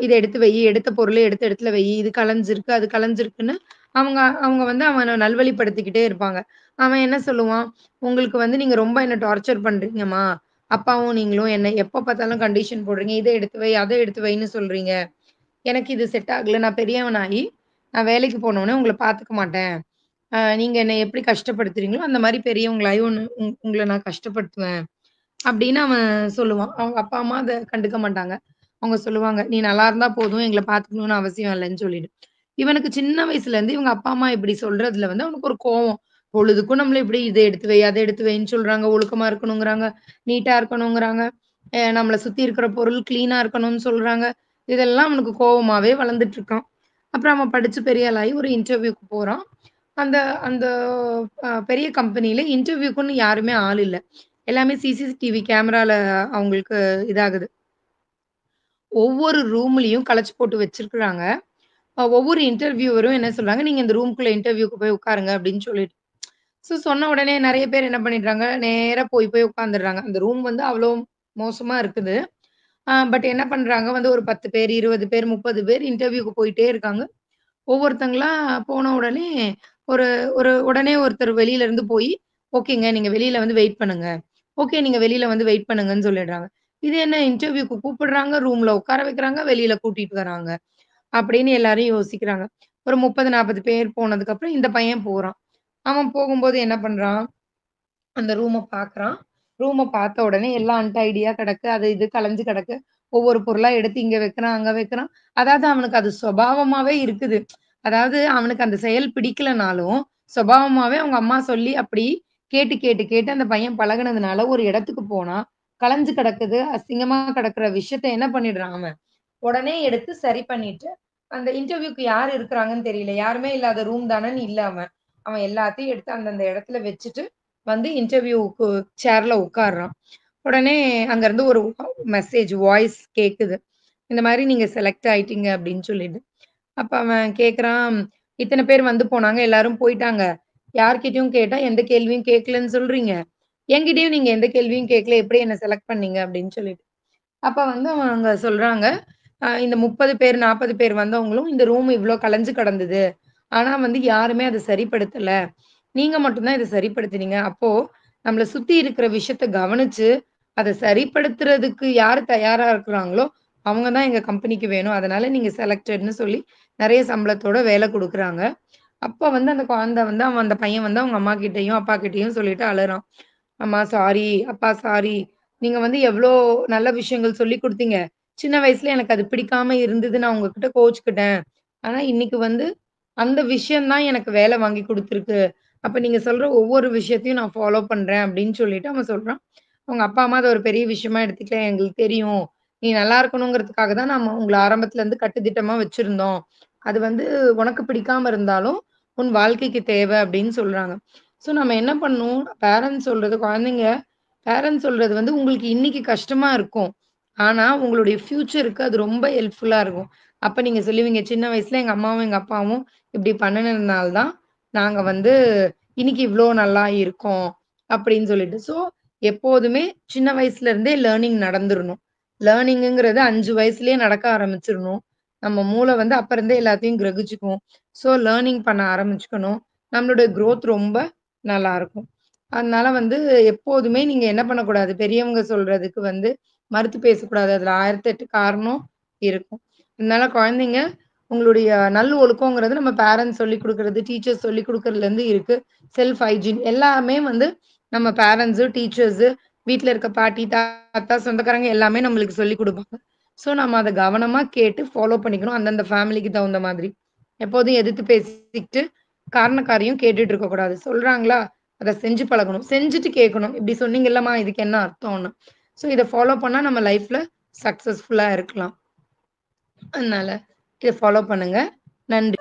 இத எடுத்து வையி, எடுத்த பொருள எடுத்த இடத்துல வையி, இது கலஞ்சிருக்கு, அது கலஞ்சிருக்குன்னு அவங்க அவங்க வந்து அவன நல்வழிப்படுத்திக்கிட்டே இருப்பாங்க. அவன் என்ன சொல்லுவான், "உங்களுக்கு வந்து நீங்க ரொம்ப என்ன டார்ச்சர் பண்றீங்கம்மா. அப்பாவும் நீங்களும் என்ன எப்ப பார்த்தாலும் கண்டிஷன் போடுறீங்க. இத எடுத்து வை, அத எடுத்து வைன்னு சொல்றீங்க. எனக்கு இது செட் ஆகல. நான் பெரியவனாகி, நான் வேலைக்கு போனோனே உங்கள பார்த்துக்க மாட்டேன். நீங்க என்ன எப்படி கஷ்டப்படுத்துறீங்களோ, அந்த மாரி பெரியவங்களாயி உங்கள நான் கஷ்டப்படுத்துவேன்." அப்படின்னு அவன் சொல்லுவான். அவங்க அப்பா, அம்மா அத கண்டுக்க மாட்டாங்க. அவங்க சொல்லுவாங்க, "நீ நல்லா இருந்தா போதும். எங்கள பார்த்துக்கணும்னு அவசியம் இல்லன்னு" சொல்லிட்டு. இவனுக்கு சின்ன வயசுலேருந்து இவங்க அப்பா, அம்மா இப்படி சொல்றதுல வந்து அவனுக்கு ஒரு கோவம். பொழுதுக்கும் நம்மள இப்படி இத எடுத்து வை, அத எடுத்து வைன்னு சொல்றாங்க. ஒழுக்கமா இருக்கணுங்கிறாங்க, நீட்டா இருக்கணுங்கிறாங்க. நம்மள சுத்தி இருக்கிற பொருள் கிளீனா இருக்கணும்னு சொல்றாங்க. இதெல்லாம் அவனுக்கு கோவமாவே வளர்ந்துட்டு இருக்கான். அப்புறம் அவன் படிச்சு பெரிய ஆளாகி ஒரு இன்டர்வியூக்கு போறான். அந்த அந்த பெரிய கம்பெனில இன்டர்வியூக்குன்னு யாருமே ஆள் இல்ல. எல்லாமே சிசிடிவி கேமரால அவங்களுக்கு இதாகுது. ஒவ்வொரு ரூம்லயும் கலச்சு போட்டு வச்சிருக்காங்க. ஒவ்வொரு இன்டர்வியூவரும் என்ன சொல்றாங்க, "நீங்க இந்த ரூம்குள்ள இன்டர்வியூக்கு போய் உட்காருங்க" அப்படின்னு சொல்லிட்டு. சொன்ன உடனே நெறைய பேர் என்ன பண்ணிடுறாங்க, நேரா போய் உட்கார்ந்துடுறாங்க. அந்த ரூம் வந்து அவ்ளோ மோசமா இருக்குது. பட் என்ன பண்றாங்க வந்து ஒரு 10 பேர், 20 பேர், 30 பேர் இன்டர்வியூக்கு போயிட்டே இருக்காங்க. ஒவ்வொருத்தங்களா போன உடனே ஒரு ஒரு உடனே ஒருத்தர் வெளியில இருந்து போயி, "ஓகேங்க. நீங்க வெளியில வந்து வெயிட் பண்ணுங்க. ஓகே. நீங்க வெளியில வந்து வெயிட் பண்ணுங்கன்னு" சொல்லிடுறாங்க. இது என்ன இன்டர்வியூக்கு கூப்பிடுறாங்க, ரூம்ல உட்கார வைக்கிறாங்க, வெளியில கூட்டிட்டு வராங்க. அப்படின்னு எல்லாரும் யோசிக்கிறாங்க. ஒரு 30, 40 பேர் போனதுக்கப்புறம் இந்த பையன் போறான். அவன் போகும்போது என்ன பண்றான், அந்த ரூம பார்க்குறான். ரூம பார்த்த உடனே எல்லாம் அன்டைடியா கிடக்கு. அது இது கலஞ்சு கிடக்கு. ஒவ்வொரு பொருளா எடுத்து இங்க வைக்கிறான், அங்க வைக்கிறான். அதாவது அவனுக்கு அது சுபாவமாவே இருக்குது. அதாவது அவனுக்கு அந்த செயல் பிடிக்கலனாலும், சுபாவமாவே அவங்க அம்மா சொல்லி அப்படி கேட்டு, கேட்டு, கேட்டு அந்த பையன் பழகுனதுனால ஒரு இடத்துக்கு போனா, கலஞ்சு கிடக்குது, அசிங்கமா கிடக்குற விஷயத்த என்ன பண்ணிடுறான் அவன், உடனே எடுத்து சரி பண்ணிட்டு, அந்த இன்டர்வியூக்கு யார் இருக்கிறாங்கன்னு தெரியல. யாருமே இல்லாத ரூம் தானேன்னு இல்ல அவன். அவன் எல்லாத்தையும் எடுத்து அந்தந்த இடத்துல வச்சுட்டு, வந்து இன்டர்வியூக்கு சேர்ல உட்கார்றான். உடனே அங்கருந்து ஒரு மெசேஜ் வாய்ஸ் கேட்குது. இந்த மாரி நீங்க செலக்ட் ஆயிட்டீங்க அப்படின்னு சொல்லிட்டு. அப்ப அவன் கேட்குறான், "இத்தன பேர் வந்து போனாங்க. எல்லாரும் போயிட்டாங்க. யார்கிட்டயும் கேட்டா எந்த கேள்வியும் கேட்கலன்னு சொல்றீங்க. என்கிட்டயும் நீங்க எந்த கேள்வியும் கேட்கல. எப்படி என்ன செலக்ட் பண்ணீங்க?" அப்படின்னு சொல்லிட்டு. அப்ப வந்து அவங்க சொல்றாங்க, இந்த 30 பேர், 40 பேர் வந்தவங்களும் இந்த ரூம் இவ்ளோ கலஞ்சு கிடந்தது. ஆனா வந்து யாருமே அத சரிப்படுத்தல. நீங்க மட்டும் தான் இத சரிப்படுத்தினீங்க. அப்போ நம்மள சுத்தி இருக்கிற விஷயத்த கவனிச்சு, அத சரிப்படுத்துறதுக்கு யாரு தயாரா இருக்கிறாங்களோ, அவங்க தான் எங்க கம்பெனிக்கு வேணும். அதனால நீங்க செலக்டட்ன்னு சொல்லி நெறைய சம்பளத்தோட வேல குடுக்குறாங்க. அப்ப வந்து அந்த குழந்தை வந்து அவன் அந்த பையன் வந்து அவங்க அம்மாகிட்டயும், அப்பாகிட்டயும் சொல்லிட்டு அழுறான். அம்மா சாரி, அப்பா சாரி. நீங்க வந்து எவ்ளோ நல்ல விஷயங்கள் சொல்லிக் குடுத்தீங்க. சின்ன வயசுல எனக்கு அது பிடிக்காம இருந்தது. நான் உங்ககிட்ட கோவிச்சுக்கிட்டேன். ஆனா இன்னைக்கு வந்து அந்த விஷயம் தான் எனக்கு வேல வாங்கி குடுத்துருக்கு. அப்ப நீங்க சொல்ற ஒவ்வொரு விஷயத்தையும் நான் ஃபாலோ பண்றேன் அப்படின்னு சொல்லிட்டு அவன் சொல்றான். அவங்க அப்பா, அம்மா அத ஒரு பெரிய விஷயமா எடுத்துக்கல. எங்களுக்கு தெரியும். நீ நல்லா இருக்கணுங்கிறதுக்காக தான் நம்ம உங்கள ஆரம்பத்துல இருந்து கட்டுத்திட்டமா வச்சிருந்தோம். அது வந்து உனக்கு பிடிக்காம இருந்தாலும், உன் வாழ்க்கைக்கு தேவ அப்படின்னு சொல்றாங்க. நம்ம என்ன பண்ணணும், பேரண்ட்ஸ் சொல்றது குழந்தைங்க பேரண்ட்ஸ் சொல்றது வந்து உங்களுக்கு இன்னைக்கு கஷ்டமா இருக்கும். ஆனா, உங்களுடைய ஃபியூச்சருக்கு அது ரொம்ப ஹெல்ப்ஃபுல்லா இருக்கும். அப்ப நீங்க சொல்லுவீங்க, "சின்ன வயசுல எங்க அம்மாவும், எங்க அப்பாவும் இப்படி பண்ணுனதுனால தான், நாங்க வந்து இன்னைக்கு இவ்ளோ நல்லா இருக்கோம்." அப்படின்னு சொல்லிட்டு. எப்போதுமே சின்ன வயசுல இருந்தே லேர்னிங் நடந்துரணும். லேர்னிங்குங்கிறது 5 வயசுலயே நடக்க ஆரம்பிச்சிரணும். நம்ம மூளை வந்து அப்ப இருந்தே எல்லாத்தையும் கிரகிச்சுக்கும். ஸோ லேர்னிங் பண்ண ஆரம்பிச்சுக்கணும். நம்மளுடைய குரோத் ரொம்ப நல்லாருக்கும். அதனால வந்து எப்போதுமே நீங்க என்ன பண்ணக்கூடாது, பெரியவங்க சொல்றதுக்கு வந்து மறுத்து பேசக்கூடாது. அதுல 1008 காரணம் இருக்கும். அதனால குழந்தைங்க உங்களுடைய நல்லொழுக்கங்கிறது நம்ம பேரண்ட்ஸ் சொல்லிக் குடுக்குறது, டீச்சர்ஸ் சொல்லிக் குடுக்குறதுலேருந்து இருக்கு. செல்ஃப் ஹைஜீன் எல்லாமே வந்து நம்ம பேரண்ட்ஸு, டீச்சர்ஸு, வீட்ல இருக்க பாட்டி, தாத்தா, சொந்தக்காரங்க எல்லாமே நம்மளுக்கு சொல்லிக் குடுப்பாங்க. ஸோ நம்ம அத கவனமா கேட்டு ஃபாலோ பண்ணிக்கணும். அந்தந்த ஃபேமிலிக்கு தகுந்த மாதிரி. எப்போதும் எதிர்த்து பேசிக்கிட்டு, காரண காரியம் கேட்டுட்டு இருக்கக்கூடாது. சொல்றாங்களா, அத செஞ்சு பழகணும். செஞ்சுட்டு கேட்கணும். "இப்படி சொன்னீங்கல்லம்மா, இதுக்கு என்ன அர்த்தம்ன்னு?" ஸோ இத ஃபாலோ பண்ணா நம்ம லைஃப்ல சக்சஸ்ஃபுல்லா இருக்கலாம். அதனால இத ஃபாலோ பண்ணுங்க. நன்றி.